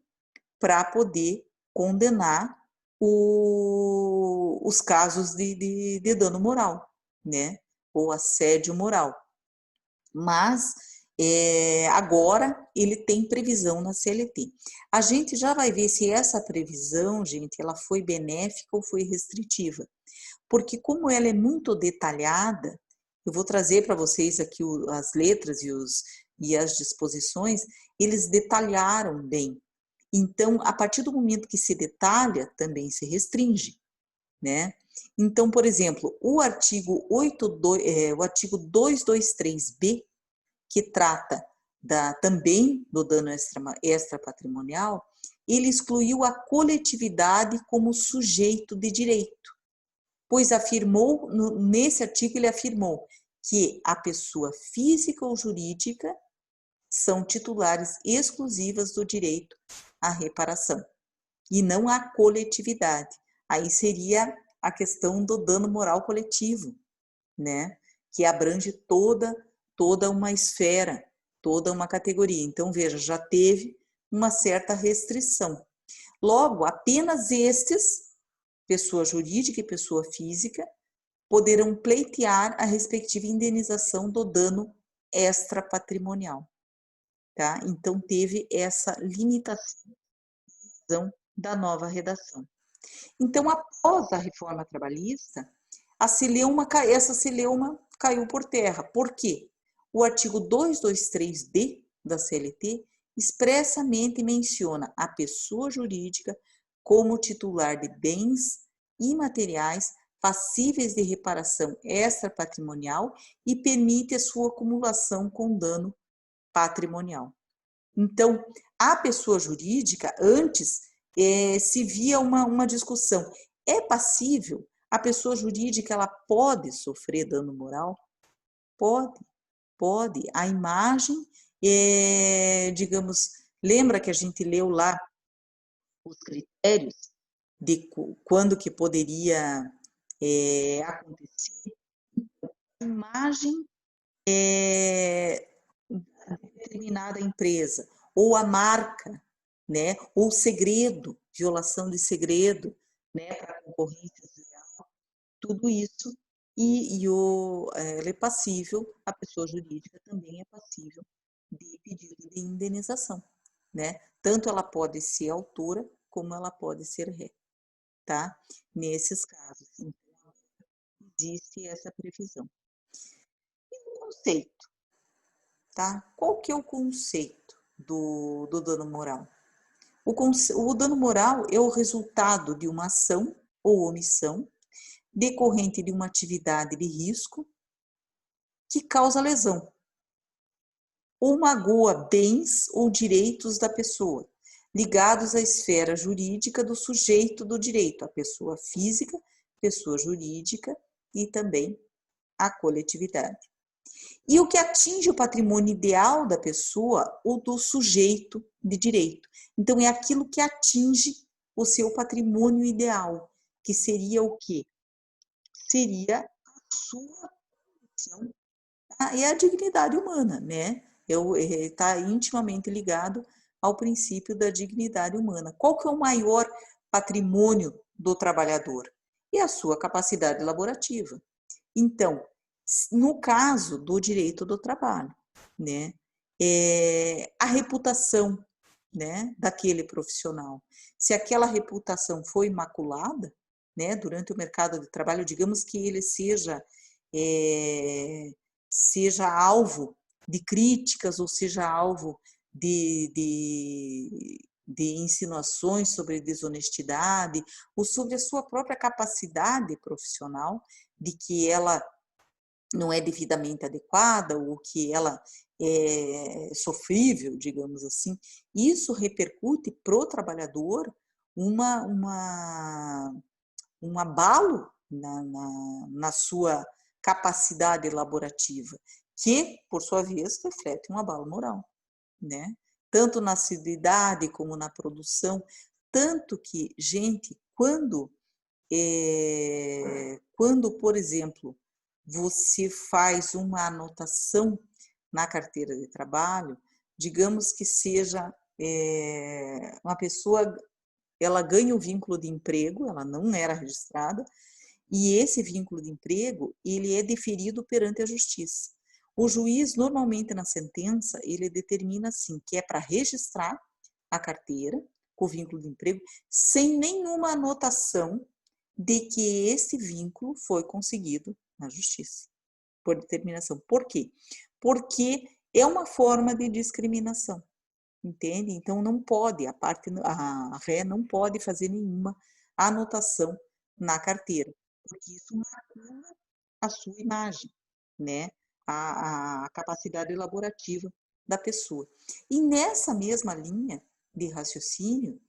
para poder condenar os casos de dano moral, né? Ou assédio moral. Mas agora ele tem previsão na CLT. A gente já vai ver se essa previsão, gente, ela foi benéfica ou foi restritiva. Porque como ela é muito detalhada, eu vou trazer para vocês aqui as letras e as disposições, eles detalharam bem. Então, a partir do momento que se detalha, também se restringe, né? Então, por exemplo, o artigo 223B, que trata também do dano extrapatrimonial, ele excluiu a coletividade como sujeito de direito, pois afirmou, nesse artigo ele afirmou que a pessoa física ou jurídica são titulares exclusivas do direito à reparação, e não a coletividade. Aí seria a questão do dano moral coletivo, né? Que abrange toda uma esfera, toda uma categoria. Então, veja, já teve uma certa restrição. Logo, apenas estes, pessoa jurídica e pessoa física, poderão pleitear a respectiva indenização do dano extrapatrimonial, tá? Então, teve essa limitação da nova redação. Então, após a reforma trabalhista, essa celeuma caiu por terra. Por quê? O artigo 223D da CLT expressamente menciona a pessoa jurídica como titular de bens imateriais passíveis de reparação extrapatrimonial e permite a sua acumulação com dano patrimonial. Então, a pessoa jurídica, antes, se via uma discussão. É passível? A pessoa jurídica, ela pode sofrer dano moral? Pode, pode. A imagem, digamos, lembra que a gente leu lá os critérios de quando que poderia acontecer? A imagem determinada empresa, ou a marca, né? Ou segredo, violação de segredo, né? Para concorrência desleal, tudo isso. Ela é passível, a pessoa jurídica também é passível de pedido de indenização, né? Tanto ela pode ser autora, como ela pode ser ré, tá? Nesses casos, então, existe essa previsão. E o conceito, tá? Qual que é o conceito do dano moral? O dano moral é o resultado de uma ação ou omissão decorrente de uma atividade de risco que causa lesão ou magoa bens ou direitos da pessoa, ligados à esfera jurídica do sujeito do direito, a pessoa física, pessoa jurídica e também a coletividade. E o que atinge o patrimônio ideal da pessoa ou do sujeito de direito. Então, é aquilo que atinge o seu patrimônio ideal, que seria o quê? Seria a sua condição e a dignidade humana, né? Está intimamente ligado ao princípio da dignidade humana. Qual que é o maior patrimônio do trabalhador? É a sua capacidade laborativa. Então, no caso do direito do trabalho, né, a reputação, né, daquele profissional. Se aquela reputação foi imaculada, né, durante o mercado de trabalho, digamos que ele seja alvo de críticas ou seja alvo de insinuações sobre desonestidade ou sobre a sua própria capacidade profissional, de que ela não é devidamente adequada ou que ela é sofrível, digamos assim, isso repercute para o trabalhador um abalo na sua capacidade laborativa, que, por sua vez, reflete um abalo moral, né? Tanto na assiduidade como na produção, tanto que, gente, por exemplo, você faz uma anotação na carteira de trabalho, digamos que seja uma pessoa, ela ganha o vínculo de emprego, ela não era registrada, e esse vínculo de emprego, ele é deferido perante a justiça. O juiz, normalmente na sentença, ele determina assim, que é para registrar a carteira com o vínculo de emprego, sem nenhuma anotação de que esse vínculo foi conseguido na justiça, por determinação. Por quê? Porque é uma forma de discriminação, entende? Então não pode, a ré não pode fazer nenhuma anotação na carteira. porque isso macula a sua imagem, né? A capacidade elaborativa da pessoa. E nessa mesma linha de raciocínio,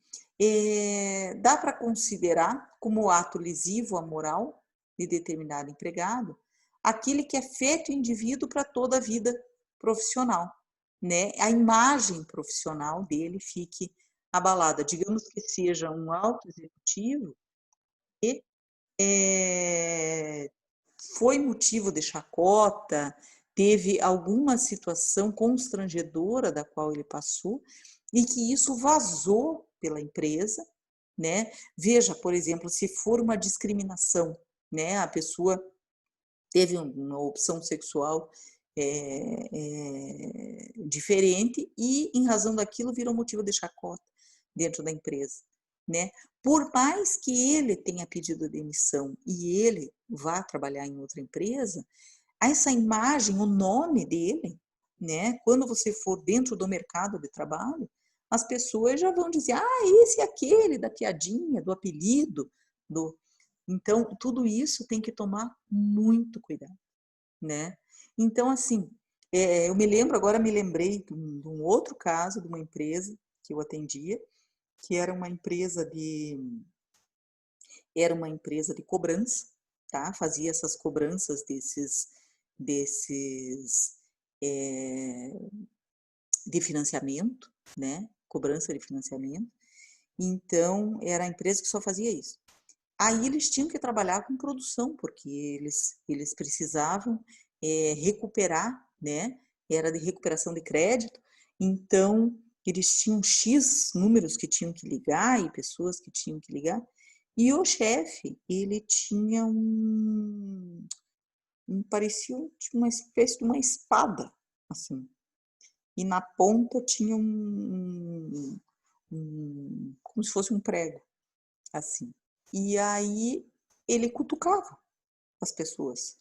dá para considerar como ato lesivo à moral de determinado empregado aquele que afeta o indivíduo para toda a vida profissional, né? A imagem profissional dele fique abalada. Digamos que seja um alto executivo que foi motivo de chacota, teve alguma situação constrangedora da qual ele passou e que isso vazou pela empresa, né? Veja, por exemplo, se for uma discriminação, né? A pessoa teve uma opção sexual diferente e, em razão daquilo, virou motivo de chacota dentro da empresa, né? Por mais que ele tenha pedido demissão e ele vá trabalhar em outra empresa, essa imagem, o nome dele, né? Quando você for dentro do mercado de trabalho, as pessoas já vão dizer, esse é aquele da piadinha, do apelido, do... Então, tudo isso tem que tomar muito cuidado, né? Então, assim, eu me lembro, agora me lembrei de um outro caso, de uma empresa que eu atendia, que era uma empresa de cobrança, tá? Fazia essas cobranças desses de financiamento, né? Cobrança de financiamento. Então, era a empresa que só fazia isso. Aí eles tinham que trabalhar com produção, porque eles precisavam recuperar, né? Era de recuperação de crédito, então eles tinham X números que tinham que ligar e pessoas que tinham que ligar. E o chefe, ele tinha parecia uma espécie de uma espada, assim. E na ponta tinha como se fosse um prego, assim. E aí ele cutucava as pessoas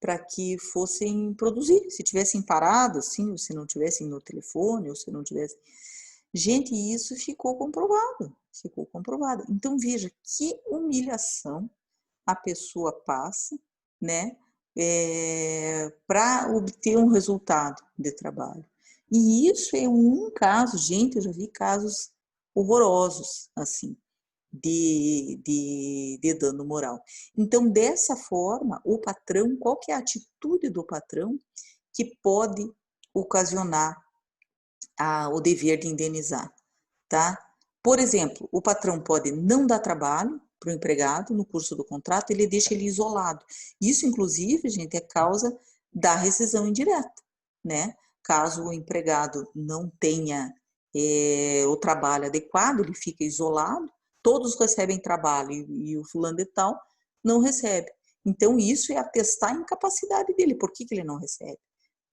para que fossem produzir, se tivessem parado, assim, ou se não tivessem no telefone, ou se não tivessem... Gente, isso ficou comprovado, ficou comprovado. Então, veja que humilhação a pessoa passa, né, para obter um resultado de trabalho. E isso é um caso, gente, eu já vi casos horrorosos, assim, de dano moral. Então, dessa forma, o patrão, qual que é a atitude do patrão que pode ocasionar o dever de indenizar, tá? Por exemplo, o patrão pode não dar trabalho para o empregado no curso do contrato, ele deixa ele isolado. Isso, inclusive, gente, é causa da rescisão indireta, né? Caso o empregado não tenha o trabalho adequado, ele fica isolado, todos recebem trabalho e o fulano de tal não recebe. Então, isso é atestar a incapacidade dele. Por que ele não recebe?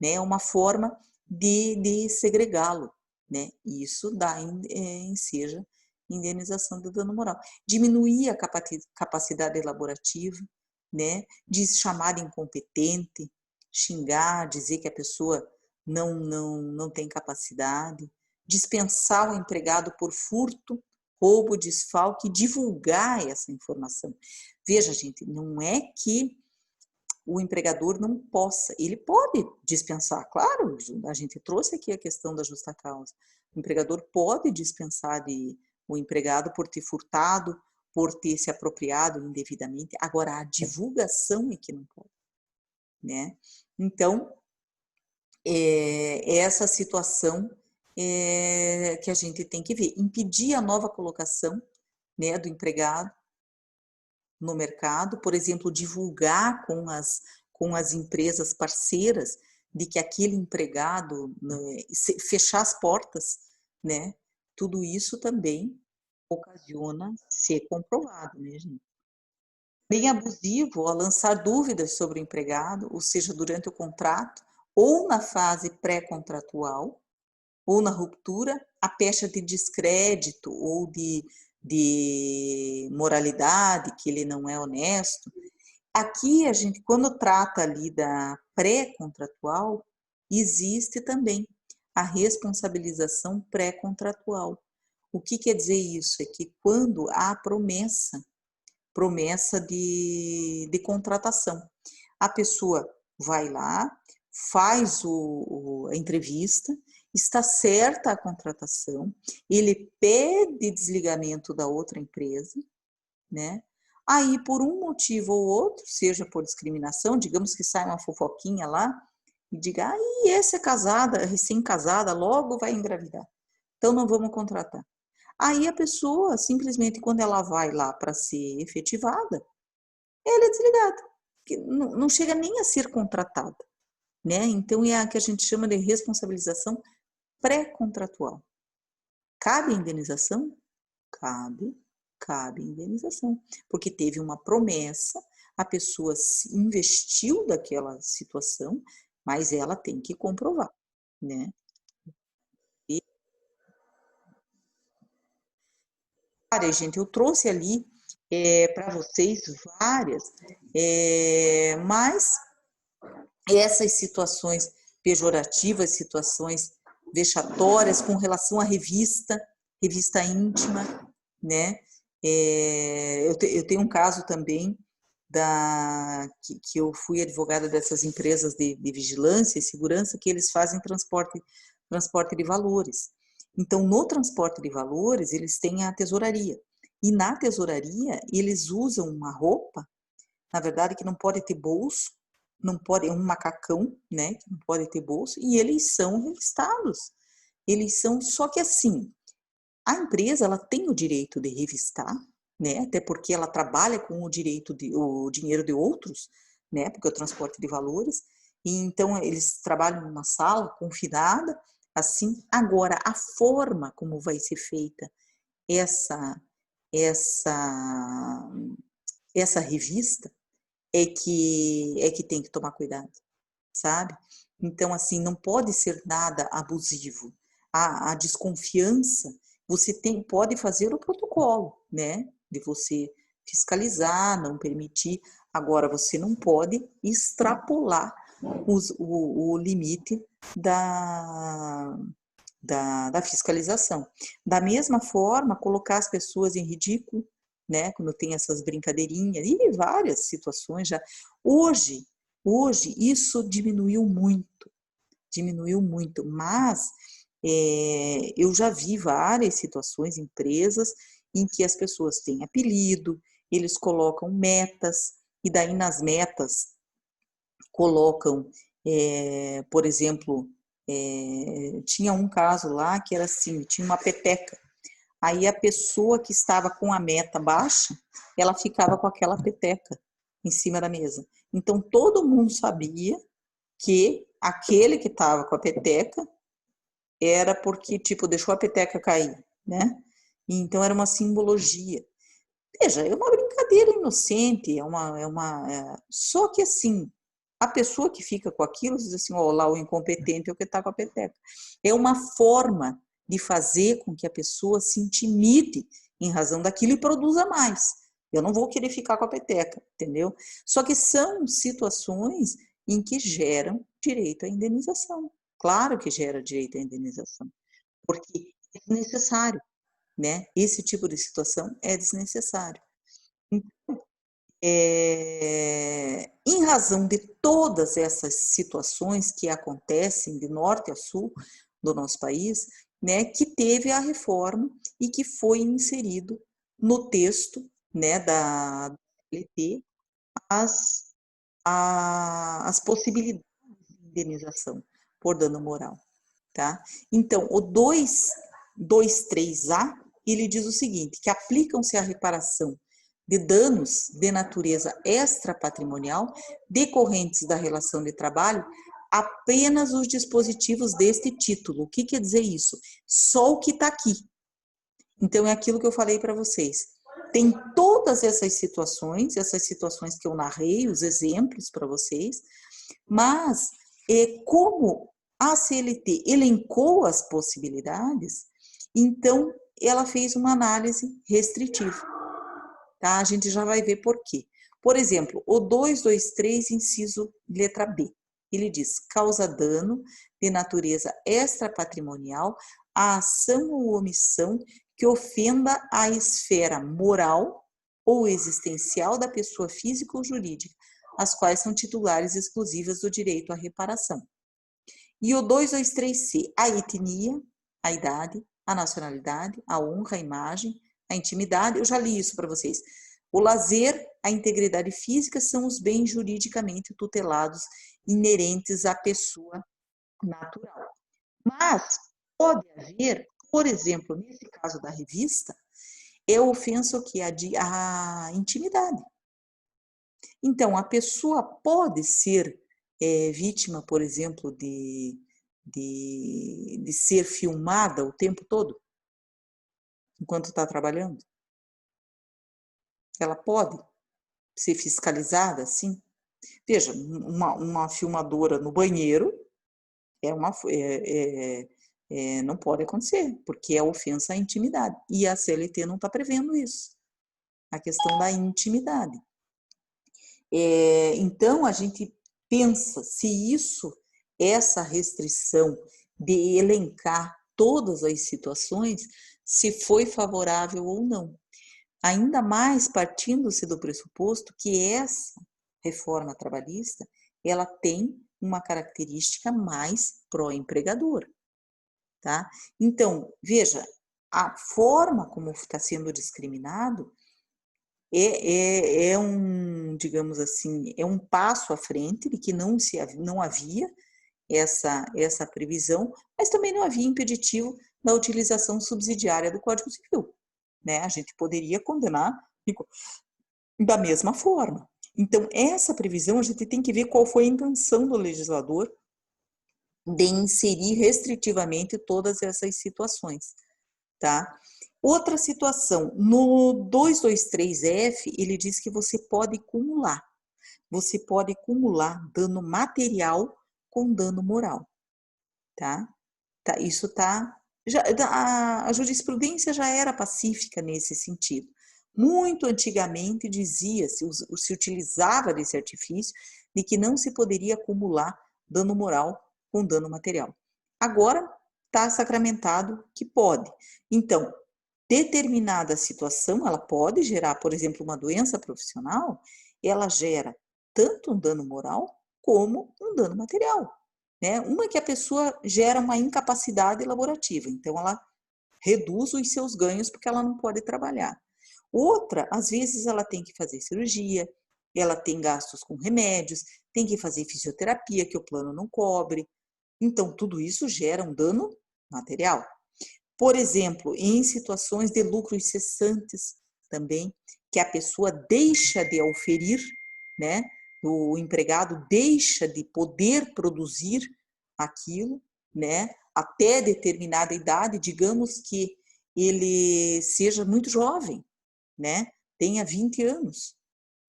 Né? É uma forma de segregá-lo, né? Isso dá enseja indenização do dano moral. Diminuir a capacidade elaborativa, né? De chamar de incompetente, xingar, dizer que a pessoa não tem capacidade, dispensar o empregado por furto, roubo, desfalque, divulgar essa informação. Veja, gente, não é que o empregador não possa, ele pode dispensar, claro, a gente trouxe aqui a questão da justa causa. O empregador pode dispensar o empregado por ter furtado, por ter se apropriado indevidamente. Agora, a divulgação é que não pode, né? Então, essa situação que a gente tem que ver. Impedir a nova colocação, né, do empregado no mercado, por exemplo, divulgar com as empresas parceiras de que aquele empregado, né, fechar as portas, né? Tudo isso também ocasiona ser comprovado, né, gente? Bem abusivo ao lançar dúvidas sobre o empregado, ou seja, durante o contrato, ou na fase pré-contratual, ou na ruptura, a pecha de descrédito ou de moralidade, que ele não é honesto. Aqui, a gente, quando trata ali da pré-contratual, existe também a responsabilização pré-contratual. O que quer dizer isso? É que quando há promessa promessa de contratação. A pessoa vai lá, faz a entrevista, está certa a contratação, ele pede desligamento da outra empresa, né? Aí, por um motivo ou outro, seja por discriminação, digamos que sai uma fofoquinha lá e diga, essa é casada, recém-casada, logo vai engravidar. Então, não vamos contratar. Aí a pessoa, simplesmente, quando ela vai lá para ser efetivada, ela é desligada. Não chega nem a ser contratada, né? Então, é a que a gente chama de responsabilização pré-contratual. Cabe indenização? Cabe indenização, porque teve uma promessa, a pessoa investiu daquela situação, mas ela tem que comprovar, né? Gente, eu trouxe ali para vocês várias, mas essas situações pejorativas, situações vexatórias com relação à revista íntima, né? Eu tenho um caso também que eu fui advogada dessas empresas de vigilância e segurança que eles fazem transporte de valores. Então, no transporte de valores, eles têm a tesouraria. E na tesouraria, eles usam uma roupa, na verdade, que não pode ter bolso, não pode, é um macacão, né, que não pode ter bolso, e eles são revistados. Eles são, só que assim, a empresa, ela tem o direito de revistar, né, até porque ela trabalha com o dinheiro de outros, né, porque é o transporte de valores, e então eles trabalham numa sala confinada, assim. Agora, a forma como vai ser feita essa revista é que tem que tomar cuidado, sabe? Então, assim, não pode ser nada abusivo. A desconfiança, você pode fazer o protocolo, né? De você fiscalizar, não permitir. Agora, você não pode extrapolar o limite da fiscalização. Da mesma forma, colocar as pessoas em ridículo, né? Quando tem essas brincadeirinhas, e várias situações já. Hoje isso diminuiu muito, mas eu já vi várias situações, empresas, em que as pessoas têm apelido, eles colocam metas, e daí nas metas colocam, por exemplo, tinha um caso lá que era assim, tinha uma peteca. Aí a pessoa que estava com a meta baixa, ela ficava com aquela peteca em cima da mesa. Então todo mundo sabia que aquele que estava com a peteca era porque, tipo, deixou a peteca cair, né? Então era uma simbologia. Veja, é uma brincadeira inocente, só que assim, a pessoa que fica com aquilo diz assim, ó, lá o incompetente é o que está com a peteca. É uma forma de fazer com que a pessoa se intimide em razão daquilo e produza mais. Eu não vou querer ficar com a peteca, entendeu? Só que são situações em que geram direito à indenização. Claro que gera direito à indenização, porque é desnecessário, né? Esse tipo de situação é desnecessário. Em razão de todas essas situações que acontecem de norte a sul do nosso país, né, que teve a reforma e que foi inserido no texto, né, da LT as possibilidades de indenização por dano moral, tá? Então, o 223A, ele diz o seguinte, que aplicam-se à reparação de danos de natureza extrapatrimonial decorrentes da relação de trabalho apenas os dispositivos deste título. O que quer dizer isso? Só o que está aqui. Então, é aquilo que eu falei para vocês. Tem todas essas situações que eu narrei, os exemplos para vocês, mas como a CLT elencou as possibilidades, então ela fez uma análise restritiva. Tá? A gente já vai ver por quê. Por exemplo, o 223, inciso letra B, ele diz, causa dano de natureza extrapatrimonial a ação ou omissão que ofenda a esfera moral ou existencial da pessoa física ou jurídica, as quais são titulares exclusivas do direito à reparação. E o 223C, a etnia, a idade, a nacionalidade, a honra, a imagem, a intimidade, eu já li isso para vocês. O lazer, a integridade física são os bens juridicamente tutelados inerentes à pessoa natural. Mas pode haver, por exemplo, nesse caso da revista, é ofensa o que? A intimidade. Então, a pessoa pode ser vítima, por exemplo, de ser filmada o tempo todo, enquanto está trabalhando? Ela pode ser fiscalizada, sim? Veja, uma filmadora no banheiro não pode acontecer, porque é ofensa à intimidade. E a CLT não está prevendo isso, a questão da intimidade. Então, a gente pensa se essa restrição de elencar todas as situações, se foi favorável ou não. Ainda mais partindo-se do pressuposto que essa reforma trabalhista, ela tem uma característica mais pró-empregador, tá? Então, veja, a forma como está sendo discriminado digamos assim, é um passo à frente de que não havia essa previsão, mas também não havia impeditivo da utilização subsidiária do Código Civil, né? A gente poderia condenar da mesma forma. Então, essa previsão, a gente tem que ver qual foi a intenção do legislador de inserir restritivamente todas essas situações, tá? Outra situação, no 223F, ele diz que você pode acumular dano material com dano moral, tá? Isso tá, a jurisprudência já era pacífica nesse sentido. Muito antigamente se utilizava desse artifício de que não se poderia acumular dano moral com dano material. Agora está sacramentado que pode. Então, determinada situação, ela pode gerar, por exemplo, uma doença profissional, ela gera tanto um dano moral como um dano material, né? Uma que a pessoa gera uma incapacidade laborativa, então ela reduz os seus ganhos porque ela não pode trabalhar. Outra, às vezes ela tem que fazer cirurgia, ela tem gastos com remédios, tem que fazer fisioterapia que o plano não cobre. Então, tudo isso gera um dano material. Por exemplo, em situações de lucros cessantes também, que a pessoa deixa de auferir, né? O empregado deixa de poder produzir aquilo, né? Até determinada idade, digamos que ele seja muito jovem, né? Tenha 20 anos.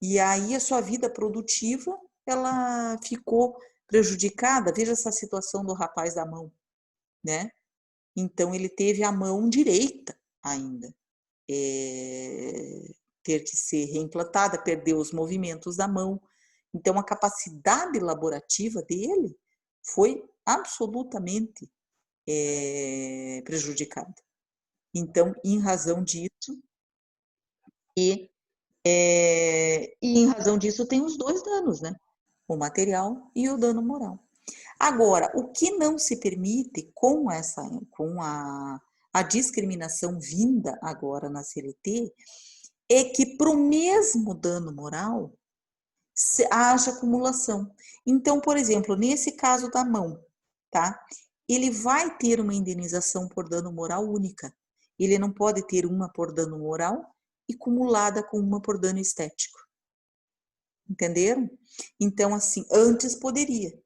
E aí a sua vida produtiva, ela ficou prejudicada. Veja essa situação do rapaz da mão, né? Então, ele teve a mão direita ainda, ter que ser reimplantada, perdeu os movimentos da mão. Então, a capacidade laborativa dele foi absolutamente prejudicada. Então, em razão disso, tem os dois danos, né? O material e o dano moral. Agora, o que não se permite com a discriminação vinda agora na CLT é que para o mesmo dano moral haja acumulação. Então, por exemplo, nesse caso da mão, tá? Ele vai ter uma indenização por dano moral única. Ele não pode ter uma por dano moral e acumulada com uma por dano estético. Entenderam? Então, assim, antes poderia.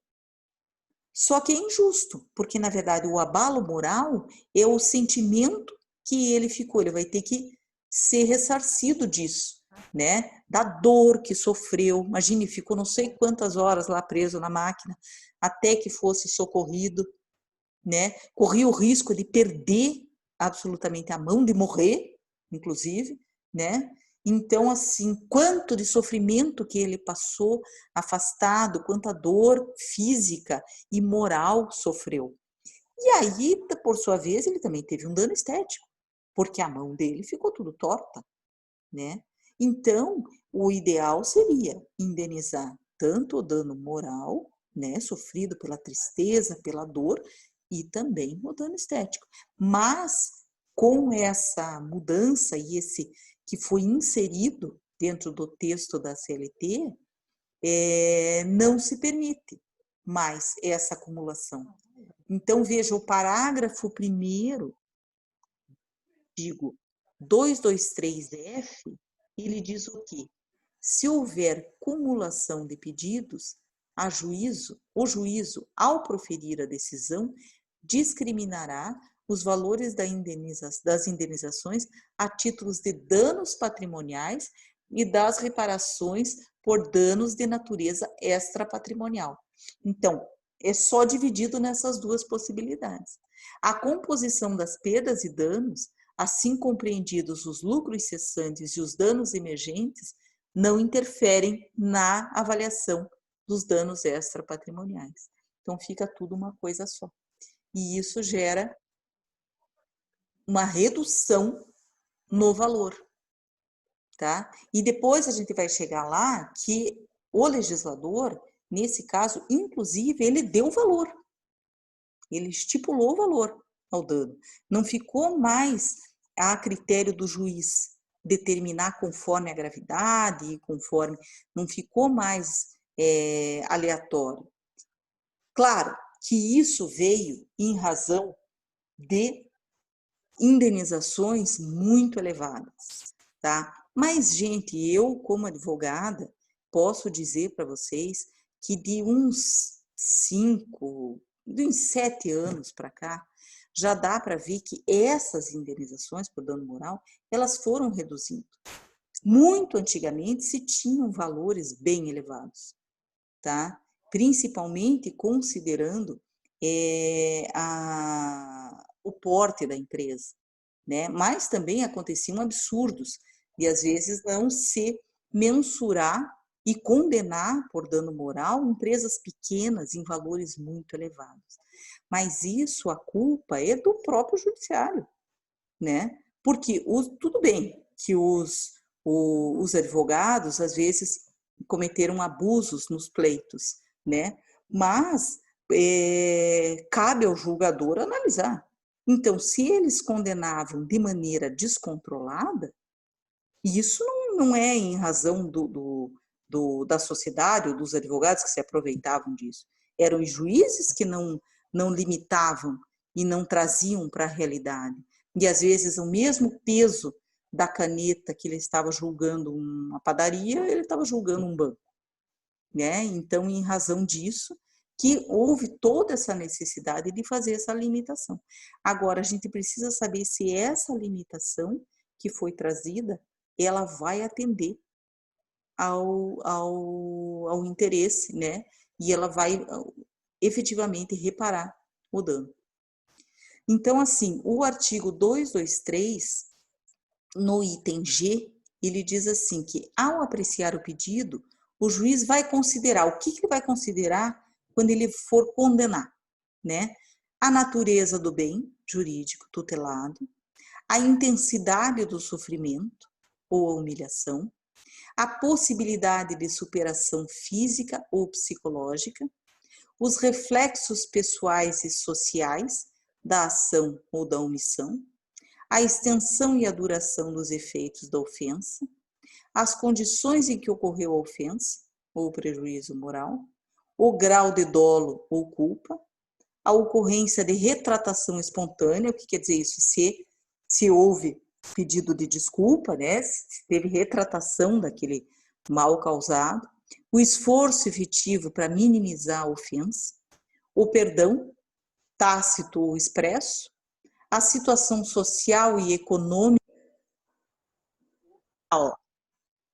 Só que é injusto, porque na verdade o abalo moral é o sentimento que ele ficou, ele vai ter que ser ressarcido disso, né? Da dor que sofreu. Imagine, ficou não sei quantas horas lá preso na máquina até que fosse socorrido, né? Corria o risco de perder absolutamente a mão, de morrer, inclusive, né? Então, assim, quanto de sofrimento que ele passou afastado, quanta dor física e moral sofreu. E aí, por sua vez, ele também teve um dano estético, porque a mão dele ficou tudo torta, né? Então, o ideal seria indenizar tanto o dano moral, né, sofrido pela tristeza, pela dor, e também o dano estético. Mas, com essa mudança e esse que foi inserido dentro do texto da CLT, não se permite mais essa acumulação. Então, veja, o parágrafo 1º, digo, 223F, ele diz o quê? Se houver cumulação de pedidos, o juízo, ao proferir a decisão, discriminará os valores das indenizações a títulos de danos patrimoniais e das reparações por danos de natureza extrapatrimonial. Então, é só dividido nessas duas possibilidades. A composição das perdas e danos, assim compreendidos os lucros cessantes e os danos emergentes, não interferem na avaliação dos danos extrapatrimoniais. Então, fica tudo uma coisa só. E isso gera uma redução no valor, tá? E depois a gente vai chegar lá que o legislador, nesse caso, inclusive, ele deu valor. Ele estipulou o valor ao dano. Não ficou mais a critério do juiz determinar conforme a gravidade, conforme, não ficou mais aleatório. Claro que isso veio em razão de indenizações muito elevadas, tá? Mas, gente, eu, como advogada, posso dizer para vocês que de uns 7 anos para cá, já dá para ver que essas indenizações por dano moral, elas foram reduzindo. Muito antigamente se tinham valores bem elevados, tá? Principalmente considerando o porte da empresa, né? Mas também aconteciam absurdos e às vezes não se mensurar e condenar por dano moral empresas pequenas em valores muito elevados. Mas isso, a culpa é do próprio judiciário, né? Porque tudo bem que os advogados às vezes cometeram abusos nos pleitos, né? Mas cabe ao julgador analisar. Então, se eles condenavam de maneira descontrolada, isso não é em razão da sociedade ou dos advogados que se aproveitavam disso. Eram os juízes que não limitavam e não traziam para a realidade. E, às vezes, o mesmo peso da caneta que ele estava julgando uma padaria, ele estava julgando um banco, né? Então, em razão disso, que houve toda essa necessidade de fazer essa limitação. Agora, a gente precisa saber se essa limitação que foi trazida, ela vai atender ao interesse, né? E ela vai efetivamente reparar o dano. Então, assim, o artigo 223, no item G, ele diz assim que, ao apreciar o pedido, o juiz vai considerar, o que ele vai considerar quando ele for condenar, né? A natureza do bem jurídico tutelado, a intensidade do sofrimento ou a humilhação, a possibilidade de superação física ou psicológica, os reflexos pessoais e sociais da ação ou da omissão, a extensão e a duração dos efeitos da ofensa, as condições em que ocorreu a ofensa ou prejuízo moral, o grau de dolo ou culpa, a ocorrência de retratação espontânea, o que quer dizer isso? Se houve pedido de desculpa, né? Se teve retratação daquele mal causado, o esforço efetivo para minimizar a ofensa, o perdão, tácito ou expresso, a situação social e econômica.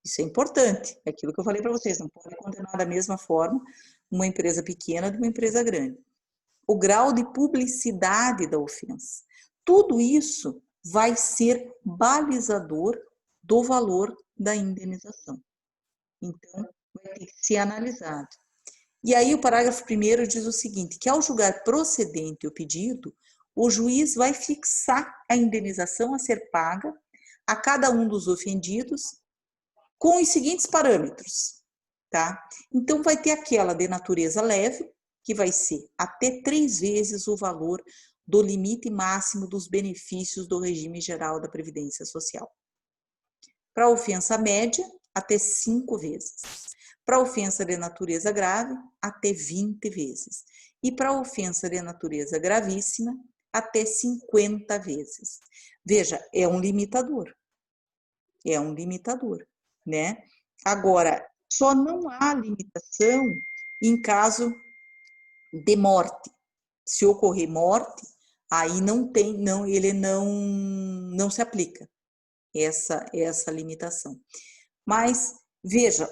Isso é importante, é aquilo que eu falei para vocês, não pode condenar da mesma forma uma empresa pequena de uma empresa grande. O grau de publicidade da ofensa. Tudo isso vai ser balizador do valor da indenização. Então, vai ter que ser analisado. E aí o parágrafo 1º diz o seguinte, que ao julgar procedente o pedido, o juiz vai fixar a indenização a ser paga a cada um dos ofendidos com os seguintes parâmetros, tá? Então, vai ter aquela de natureza leve, que vai ser até 3 vezes o valor do limite máximo dos benefícios do regime geral da Previdência Social. Para ofensa média, até 5 vezes. Para ofensa de natureza grave, até 20 vezes. E para ofensa de natureza gravíssima, até 50 vezes. Veja, é um limitador. É um limitador, né? Agora, só não há limitação em caso de morte. Se ocorrer morte, aí não tem, não, ele não se aplica essa limitação. Mas veja,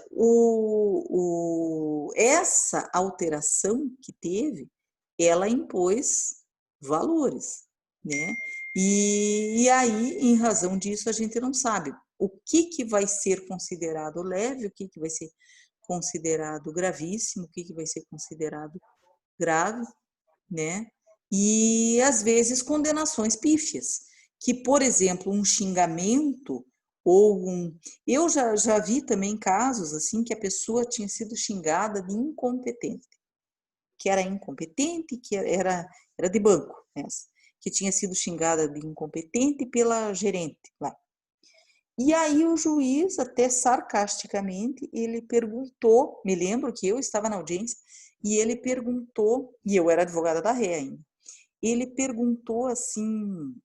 essa alteração que teve, ela impôs valores, né? E aí, em razão disso, a gente não sabe o que vai ser considerado leve, o que vai ser considerado gravíssimo, o que vai ser considerado grave, né? E às vezes condenações pífias, que, por exemplo, um xingamento ou um. Eu já vi também casos assim que a pessoa tinha sido xingada de incompetente, que era incompetente, que era de banco, essa, que tinha sido xingada de incompetente pela gerente lá. E aí o juiz, até sarcasticamente, ele perguntou, me lembro que eu estava na audiência, e ele perguntou, e eu era advogada da ré ainda, ele perguntou assim,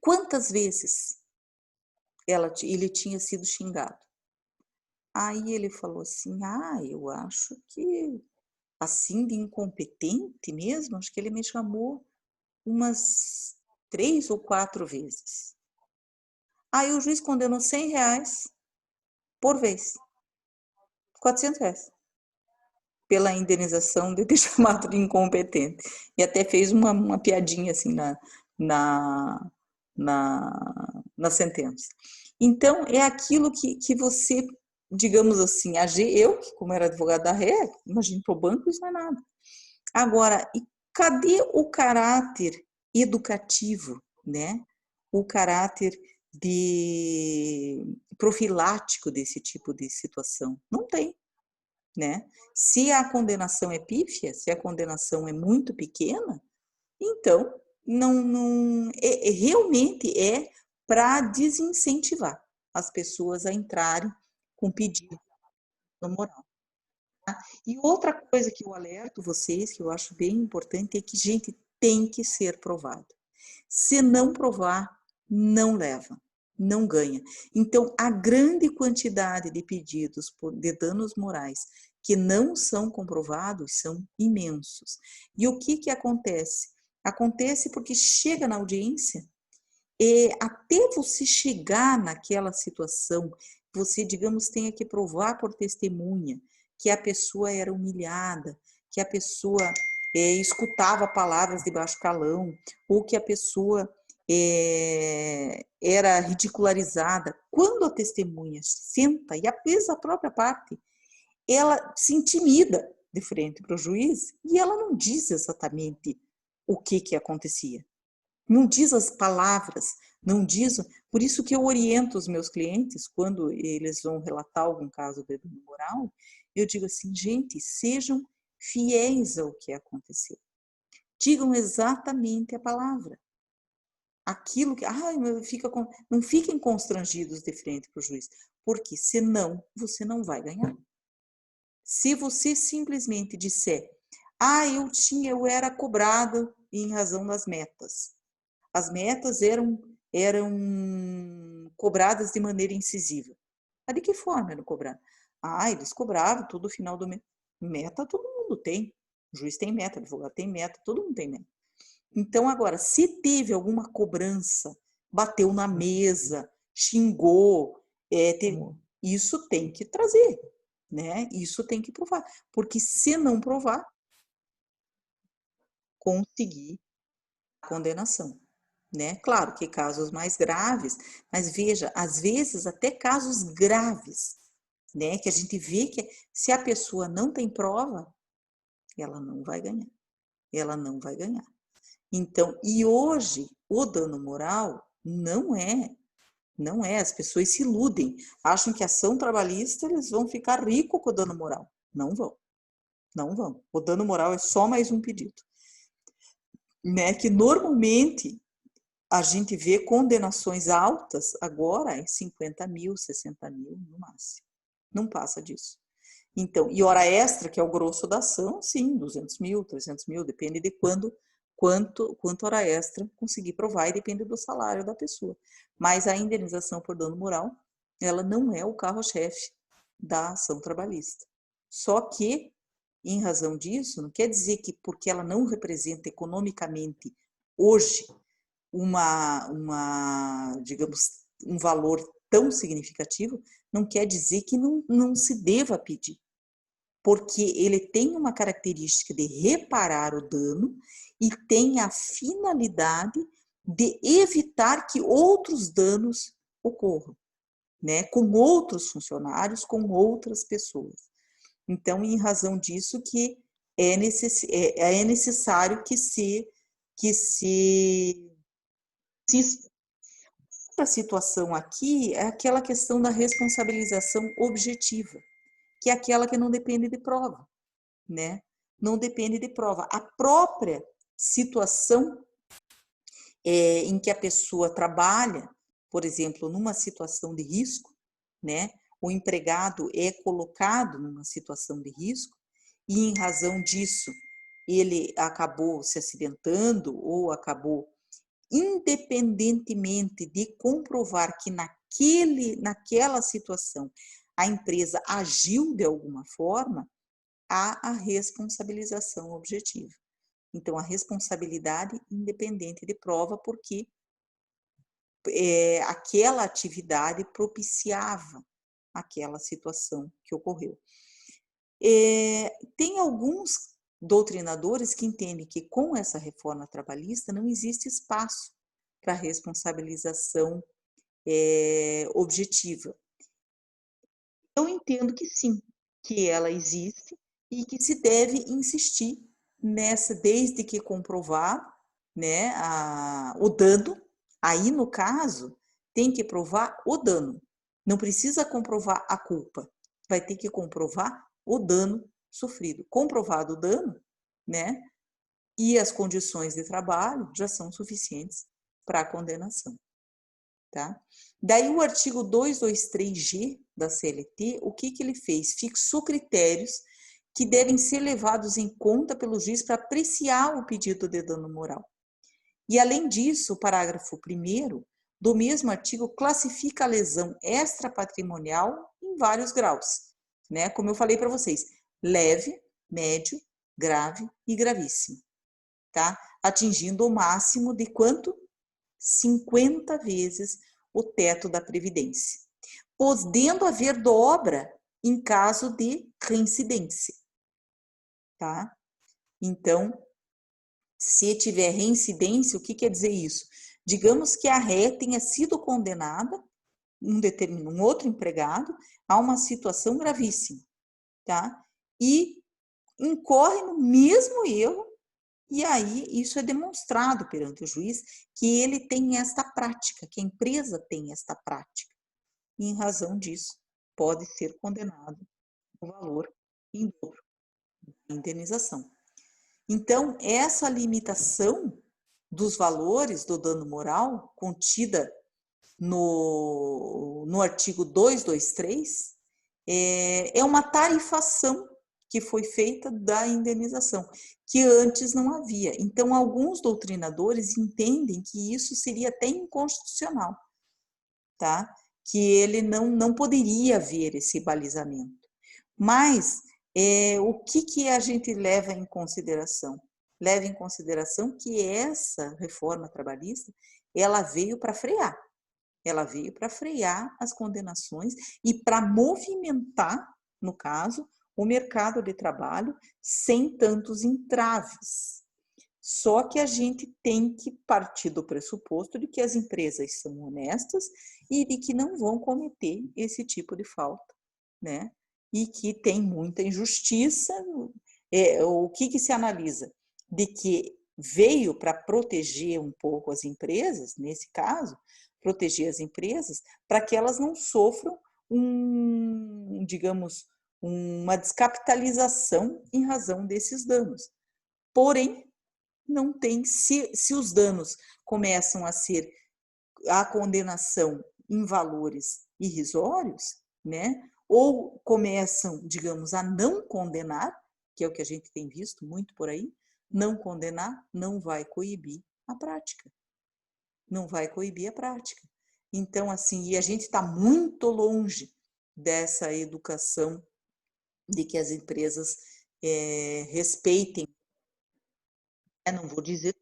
quantas vezes ele tinha sido xingado. Aí ele falou assim, eu acho que assim de incompetente mesmo, acho que ele me chamou umas 3 ou 4 vezes. Aí o juiz condenou R$100 por vez, R$400, pela indenização de ter chamado de incompetente. E até fez uma piadinha assim na, na sentença. Então, é aquilo que você, digamos assim, eu, que como era advogada da ré, imagina para o banco, isso não é nada. Agora, e cadê o caráter educativo, né? O caráter profilático desse tipo de situação? Não tem, né? Se a condenação é pífia, se a condenação é muito pequena, então realmente é para desincentivar as pessoas a entrarem com pedido no moral. E outra coisa que eu alerto vocês, que eu acho bem importante, é que, gente, tem que ser provado. Se não provar, não leva, não ganha. Então, a grande quantidade de pedidos de danos morais que não são comprovados são imensos. E o que acontece? Acontece porque chega na audiência e até você chegar naquela situação, você, digamos, tenha que provar por testemunha que a pessoa era humilhada, que a pessoa escutava palavras de baixo calão, ou que a pessoa era ridicularizada. Quando a testemunha senta, e às vezes a própria parte, ela se intimida de frente para o juiz e ela não diz exatamente o que acontecia. Não diz as palavras, não diz. Por isso que eu oriento os meus clientes, quando eles vão relatar algum caso de dano moral, eu digo assim, gente, sejam fiéis ao que aconteceu. Digam exatamente a palavra. Aquilo que. Não fiquem constrangidos de frente para o juiz, porque senão você não vai ganhar. Se você simplesmente disser, eu era cobrado em razão das metas. As metas eram cobradas de maneira incisiva. Mas de que forma eram cobradas? Eles cobravam todo final do mês. Meta todo mundo tem. O juiz tem meta, o advogado tem meta, todo mundo tem meta. Então, agora, se teve alguma cobrança, bateu na mesa, xingou, isso tem que trazer, né? Isso tem que provar. Porque se não provar, conseguir a condenação. Né? Claro que casos mais graves, mas veja, às vezes até casos graves, né? Que a gente vê que se a pessoa não tem prova, ela não vai ganhar. Ela não vai ganhar. Então, e hoje, o dano moral não é Não é, as pessoas se iludem, acham que ação trabalhista eles vão ficar ricos com o dano moral. Não vão, não vão. O dano moral é só mais um pedido. Né? Que normalmente a gente vê condenações altas agora em 50 mil, 60 mil no máximo. Não passa disso. Então, e hora extra, que é o grosso da ação, sim, 200 mil, 300 mil, depende de quanto hora extra conseguir provar e depende do salário da pessoa. Mas a indenização por dano moral, ela não é o carro-chefe da ação trabalhista. Só que, em razão disso, não quer dizer que porque ela não representa economicamente hoje digamos, um valor tão significativo, não quer dizer que não se deva pedir. Porque ele tem uma característica de reparar o dano e tem a finalidade de evitar que outros danos ocorram, né? Com outros funcionários, com outras pessoas. Então, em razão disso que é necessário que se outra situação aqui é aquela questão da responsabilização objetiva, que é aquela que não depende de prova, né? Não depende de prova. A própria situação em que a pessoa trabalha, por exemplo, numa situação de risco, né? O empregado é colocado numa situação de risco e, em razão disso, ele acabou se acidentando ou acabou, independentemente de comprovar que naquela situação a empresa agiu de alguma forma, há a responsabilização objetiva. Então, a responsabilidade independente de prova, porque aquela atividade propiciava aquela situação que ocorreu. Tem alguns doutrinadores que entendem que com essa reforma trabalhista não existe espaço para responsabilização objetiva. Eu entendo que sim, que ela existe e que se deve insistir nessa, desde que comprovar, né, o dano. Aí, no caso, tem que provar o dano. Não precisa comprovar a culpa. Vai ter que comprovar o dano sofrido. Comprovado o dano, né, e as condições de trabalho já são suficientes para a condenação. Tá? Daí o artigo 223G da CLT, o que ele fez? Fixou critérios que devem ser levados em conta pelo juiz para apreciar o pedido de dano moral. E além disso, o parágrafo 1º do mesmo artigo classifica a lesão extrapatrimonial em vários graus, né? Como eu falei para vocês, leve, médio, grave e gravíssimo, tá? Atingindo o máximo de quanto? 50 vezes o teto da Previdência, podendo haver dobra em caso de reincidência, tá? Então, se tiver reincidência, o que quer dizer isso? Digamos que a ré tenha sido condenada, um outro empregado, a uma situação gravíssima, tá? E incorre no mesmo erro. E aí, isso é demonstrado perante o juiz que ele tem esta prática, que a empresa tem esta prática. E, em razão disso, pode ser condenado no valor em dobro da indenização. Então, essa limitação dos valores do dano moral, contida no artigo 223, é uma tarifação que foi feita da indenização, que antes não havia. Então, alguns doutrinadores entendem que isso seria até inconstitucional, tá? Que ele não poderia haver esse balizamento. Mas o que a gente leva em consideração? Leva em consideração que essa reforma trabalhista, ela veio para frear. Ela veio para frear as condenações e para movimentar, no caso, o mercado de trabalho sem tantos entraves. Só que a gente tem que partir do pressuposto de que as empresas são honestas e de que não vão cometer esse tipo de falta, né? E que tem muita injustiça. O que se analisa? De que veio para proteger um pouco as empresas, nesse caso, proteger as empresas para que elas não sofram digamos, uma descapitalização em razão desses danos. Porém, não tem, se os danos começam a ser a condenação em valores irrisórios, né? Ou começam, digamos, a não condenar, que é o que a gente tem visto muito por aí, não condenar não vai coibir a prática. Não vai coibir a prática. Então, assim, e a gente está muito longe dessa educação de que as empresas respeitem. Não vou dizer,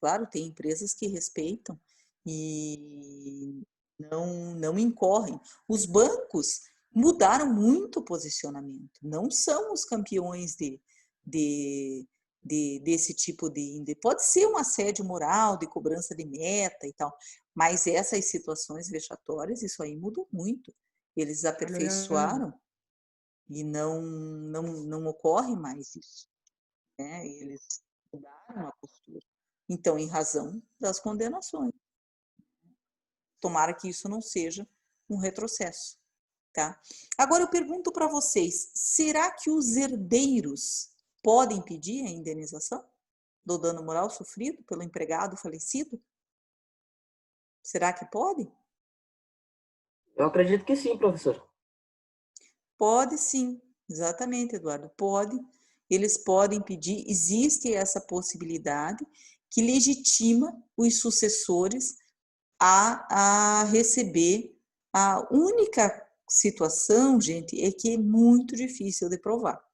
claro, tem empresas que respeitam e não incorrem. Os bancos mudaram muito o posicionamento, não são os campeões desse tipo de. Pode ser um assédio moral, de cobrança de meta e tal, mas essas situações vexatórias, isso aí mudou muito. Eles aperfeiçoaram e não ocorre mais isso, né? Eles mudaram a postura. Então, em razão das condenações. Tomara que isso não seja um retrocesso, tá? Agora eu pergunto para vocês, será que os herdeiros podem pedir a indenização do dano moral sofrido pelo empregado falecido? Será que pode? Eu acredito que sim, professor. Pode sim, exatamente, Eduardo, pode. Eles podem pedir, existe essa possibilidade que legitima os sucessores a receber. A única situação, gente, é que é muito difícil de provar.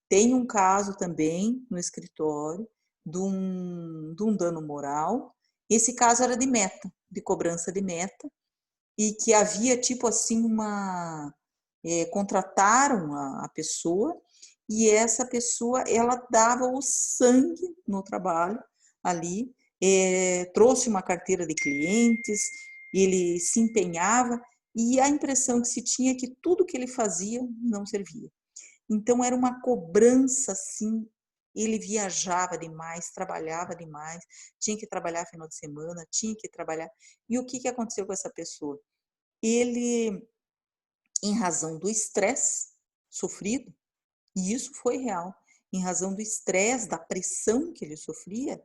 Tem um caso também no escritório de um dano moral. Esse caso era de meta, de cobrança de meta, e que havia tipo assim contrataram a pessoa e essa pessoa ela dava o sangue no trabalho ali, trouxe uma carteira de clientes, ele se empenhava e a impressão que se tinha é que tudo que ele fazia não servia. Então era uma cobrança assim, ele viajava demais, trabalhava demais, tinha que trabalhar final de semana, tinha que trabalhar. E o que aconteceu com essa pessoa? Ele, em razão do estresse sofrido, e isso foi real, em razão do estresse, da pressão que ele sofria,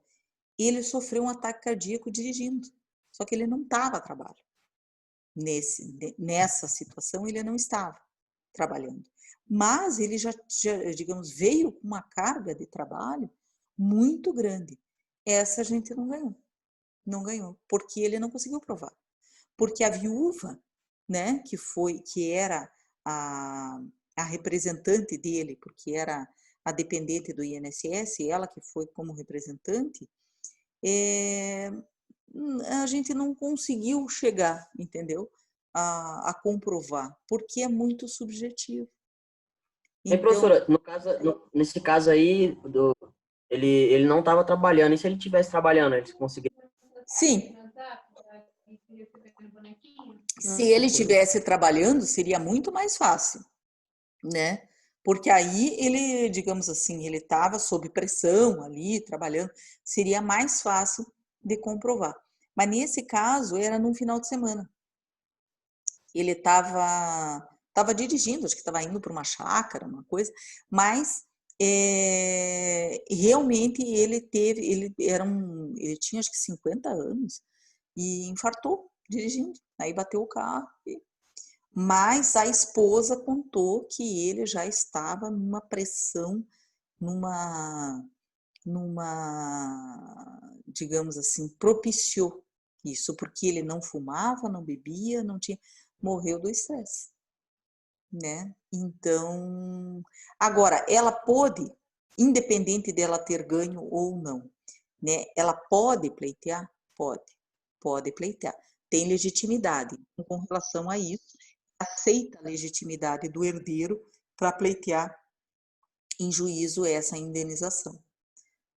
ele sofreu um ataque cardíaco dirigindo. Só que ele não estava a trabalho. Nessa situação, ele não estava trabalhando. Mas ele já, digamos, veio com uma carga de trabalho muito grande. Essa a gente não ganhou. Não ganhou, porque ele não conseguiu provar. Porque a viúva, né, que era a representante dele, porque era a dependente do INSS, ela que foi como representante, a gente não conseguiu chegar, entendeu? A comprovar, porque é muito subjetivo. E Então, professora, no caso, nesse caso aí, ele não estava trabalhando. E se ele estivesse trabalhando, ele conseguiria? sim, se ele estivesse trabalhando, seria muito mais fácil, né? Porque aí ele, digamos assim, ele estava sob pressão ali, trabalhando, seria mais fácil de comprovar. Mas nesse caso era num final de semana. Ele estava dirigindo, acho que estava indo para uma chácara, uma coisa, mas realmente ele tinha acho que 50 anos e infartou dirigindo. Aí bateu o carro. Mas a esposa contou que ele já estava numa pressão, digamos assim, propiciou isso, porque ele não fumava, não bebia, não tinha, morreu do estresse, né? Então, agora, ela pôde, independente dela ter ganho ou não, né? Ela pode pleitear? Pode pleitear. Tem legitimidade com relação a isso, aceita a legitimidade do herdeiro para pleitear em juízo essa indenização,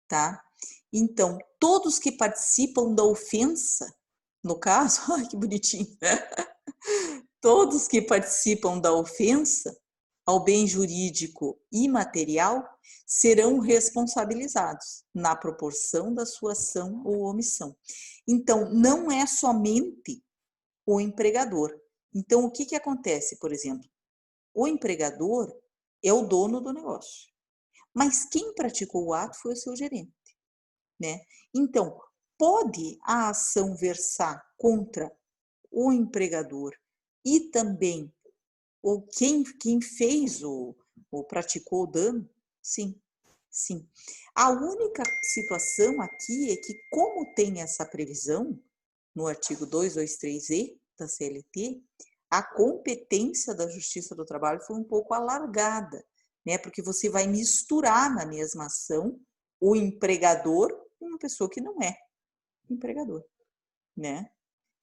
tá? Então, todos que participam da ofensa, no caso, ai que bonitinho, todos que participam da ofensa ao bem jurídico e material serão responsabilizados na proporção da sua ação ou omissão. Então, não é somente o empregador. Então, o que que acontece, por exemplo? O empregador é o dono do negócio, mas quem praticou o ato foi o seu gerente, né? Então, pode a ação versar contra o empregador e também ou quem fez ou praticou o dano? Sim, sim. A única situação aqui é que, como tem essa previsão no artigo 223E da CLT, a competência da Justiça do Trabalho foi um pouco alargada, né? Porque você vai misturar na mesma ação o empregador com uma pessoa que não é empregador, né?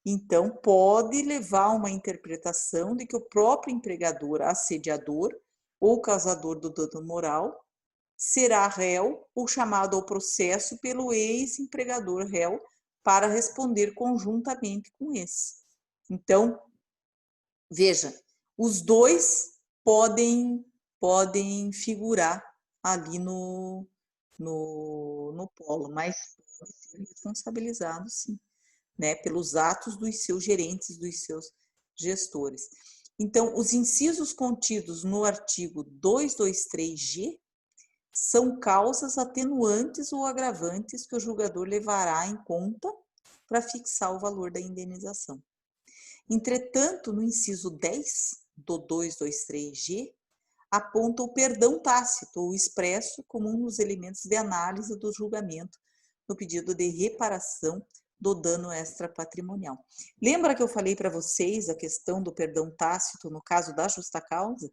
Então, pode levar a uma interpretação de que o próprio empregador, assediador ou causador do dano moral será réu ou chamado ao processo pelo ex-empregador réu para responder conjuntamente com esse. Então, veja, os dois podem figurar ali no polo, mas podem ser responsabilizados, sim, né, pelos atos dos seus gerentes, dos seus gestores. Então, os incisos contidos no artigo 223G são causas atenuantes ou agravantes que o julgador levará em conta para fixar o valor da indenização. Entretanto, no inciso 10 do 223G, aponta o perdão tácito ou expresso como um dos elementos de análise do julgamento no pedido de reparação do dano extrapatrimonial. Lembra que eu falei para vocês a questão do perdão tácito no caso da justa causa,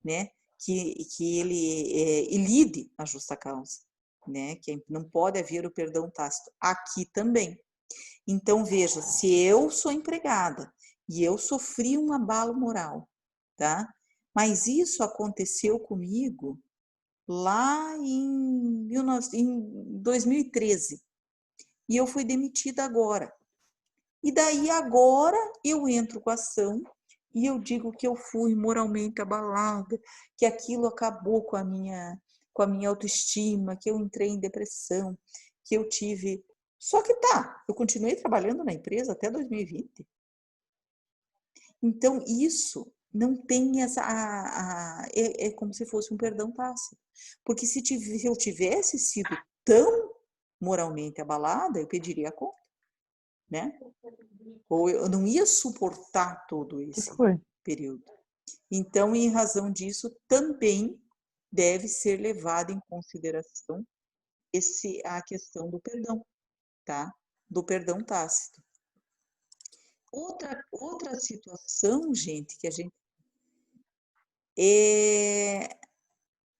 né? Que ele ilide a justa causa, né? Que não pode haver o perdão tácito. Aqui também. Então, veja, se eu sou empregada e eu sofri um abalo moral, tá? Mas isso aconteceu comigo lá em 2013 e eu fui demitida agora. E daí agora eu entro com a ação e eu digo que eu fui moralmente abalada, que aquilo acabou com a minha autoestima, que eu entrei em depressão, que eu tive... Só que eu continuei trabalhando na empresa até 2020. Então, isso não tem essa... é como se fosse um perdão tácito. Porque se eu tivesse sido tão moralmente abalada, eu pediria a conta, né? Ou eu não ia suportar todo esse período. Então, em razão disso, também deve ser levada em consideração a questão do perdão, tá? Do perdão tácito. Outra situação, gente, que a gente...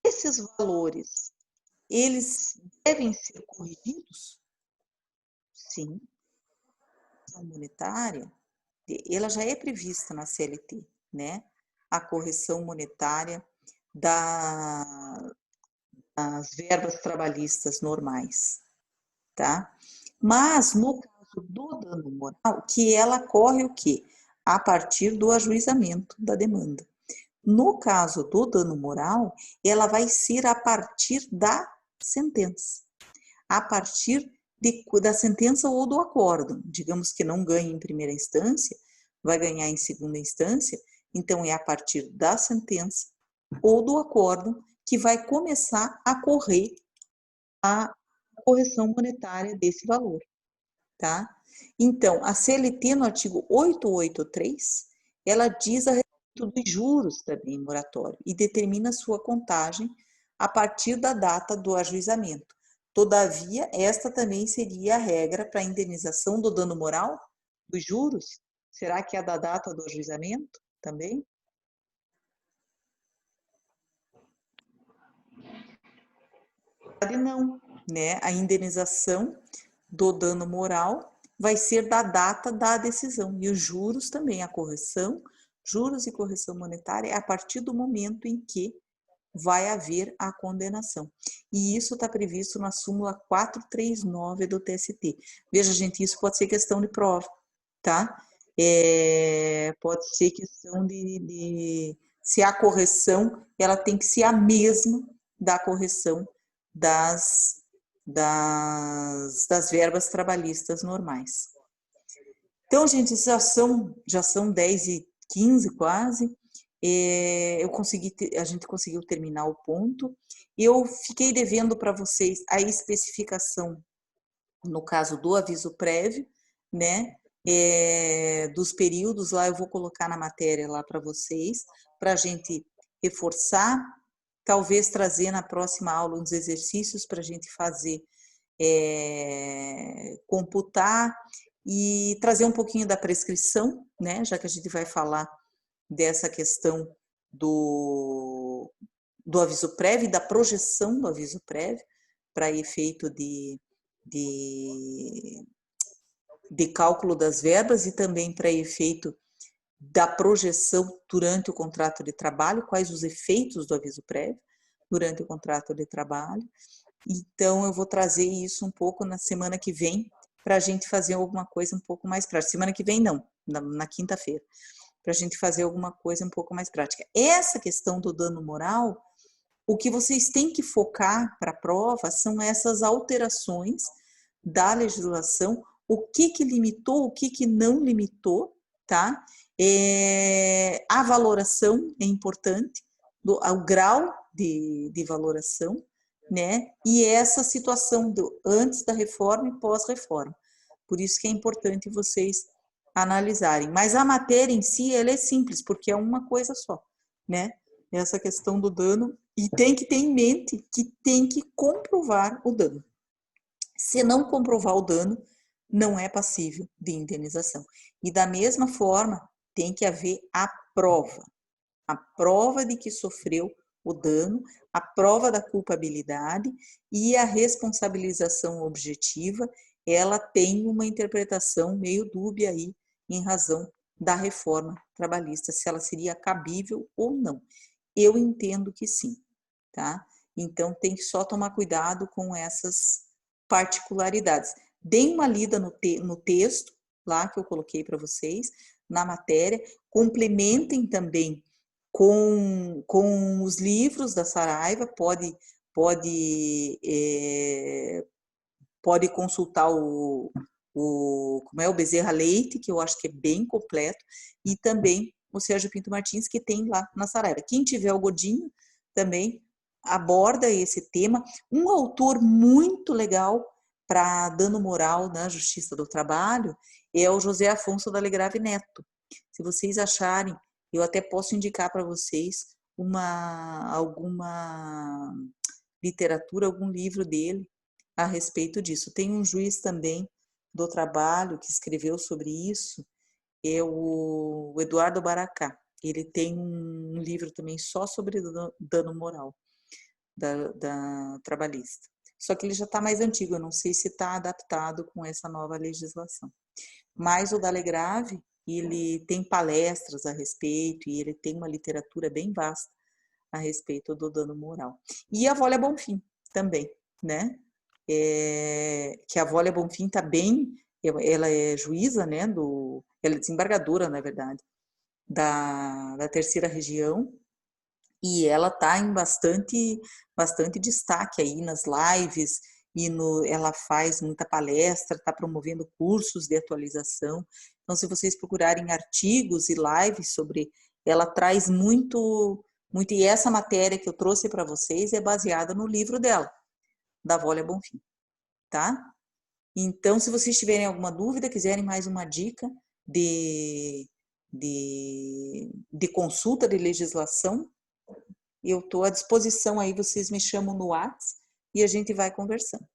esses valores, eles devem ser corrigidos? Sim. A correção monetária, ela já é prevista na CLT, né? A correção monetária das verbas trabalhistas normais, tá? Mas no caso do dano moral, que ela corre o quê? A partir do ajuizamento da demanda. No caso do dano moral, ela vai ser a partir da sentença. A partir da sentença ou do acórdão. Digamos que não ganha em primeira instância, vai ganhar em segunda instância, então é a partir da sentença ou do acórdão que vai começar a correr a correção monetária desse valor, tá? Então, a CLT no artigo 883, ela diz a respeito dos juros também moratório e determina sua contagem a partir da data do ajuizamento. Todavia, esta também seria a regra para a indenização do dano moral dos juros? Será que é da data do ajuizamento também? Não, né? A indenização do dano moral vai ser da data da decisão e os juros também, a correção, juros e correção monetária é a partir do momento em que vai haver a condenação. E isso está previsto na súmula 439 do TST. Veja, gente, isso pode ser questão de prova, tá? Pode ser questão se a correção, ela tem que ser a mesma da correção das verbas trabalhistas normais. Então, gente, já são 10h15 quase. A gente conseguiu terminar o ponto. Eu fiquei devendo para vocês a especificação, no caso do aviso prévio, né? Dos períodos lá, eu vou colocar na matéria lá para vocês, para a gente reforçar, talvez trazer na próxima aula uns exercícios para a gente fazer, computar e trazer um pouquinho da prescrição, né? Já que a gente vai falar dessa questão do aviso prévio e da projeção do aviso prévio para efeito de, de cálculo das verbas e também para efeito da projeção durante o contrato de trabalho, quais os efeitos do aviso prévio durante o contrato de trabalho. Então, eu vou trazer isso um pouco na semana que vem, para a gente fazer alguma coisa um pouco mais prática. Semana que vem, não, na quinta-feira, para a gente fazer alguma coisa um pouco mais prática. Essa questão do dano moral, o que vocês têm que focar para a prova são essas alterações da legislação, o que limitou, o que não limitou, tá? A valoração é importante, o grau de valoração, né? E essa situação antes da reforma e pós-reforma. Por isso que é importante vocês analisarem. Mas a matéria em si, ela é simples, porque é uma coisa só, né? Essa questão do dano, e tem que ter em mente que tem que comprovar o dano. Se não comprovar o dano, não é passível de indenização. E da mesma forma, tem que haver a prova de que sofreu o dano, a prova da culpabilidade e a responsabilização objetiva, ela tem uma interpretação meio dúbia aí, em razão da reforma trabalhista, se ela seria cabível ou não. Eu entendo que sim, tá? Então, tem que só tomar cuidado com essas particularidades. Deem uma lida no texto, lá que eu coloquei para vocês, na matéria, complementem também com os livros da Saraiva, pode consultar como é o Bezerra Leite, que eu acho que é bem completo, e também o Sérgio Pinto Martins, que tem lá na Saraiva. Quem tiver o Godinho também aborda esse tema. Um autor muito legal para dano moral na Justiça do Trabalho é o José Afonso da Legrave Neto. Se vocês acharem, eu até posso indicar para vocês alguma literatura, algum livro dele a respeito disso. Tem um juiz também do trabalho que escreveu sobre isso, é o Eduardo Baracá. Ele tem um livro também só sobre dano moral da trabalhista. Só que ele já está mais antigo, eu não sei se está adaptado com essa nova legislação. Mas o da Legrave, ele tem palestras a respeito e ele tem uma literatura bem vasta a respeito do dano moral. E a Wólia Bonfim também, né? Que a Wólia Bonfim está bem, ela é juíza, né? Ela é desembargadora, na verdade, da terceira região, e ela está em bastante destaque aí nas lives, ela faz muita palestra, está promovendo cursos de atualização. Então, se vocês procurarem artigos e lives sobre, ela traz muito, e essa matéria que eu trouxe para vocês é baseada no livro dela, da Wólia Bonfim, tá? Então, se vocês tiverem alguma dúvida, quiserem mais uma dica de consulta de legislação, eu estou à disposição aí, vocês me chamam no WhatsApp e a gente vai conversando.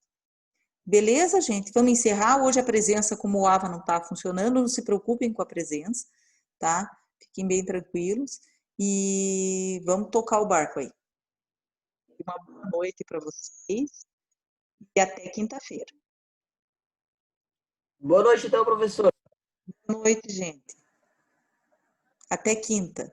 Beleza, gente? Vamos encerrar. Hoje a presença, como o AVA não está funcionando, não se preocupem com a presença, tá? Fiquem bem tranquilos e vamos tocar o barco aí. Uma boa noite para vocês e até quinta-feira. Boa noite, então, professor. Boa noite, gente. Até quinta.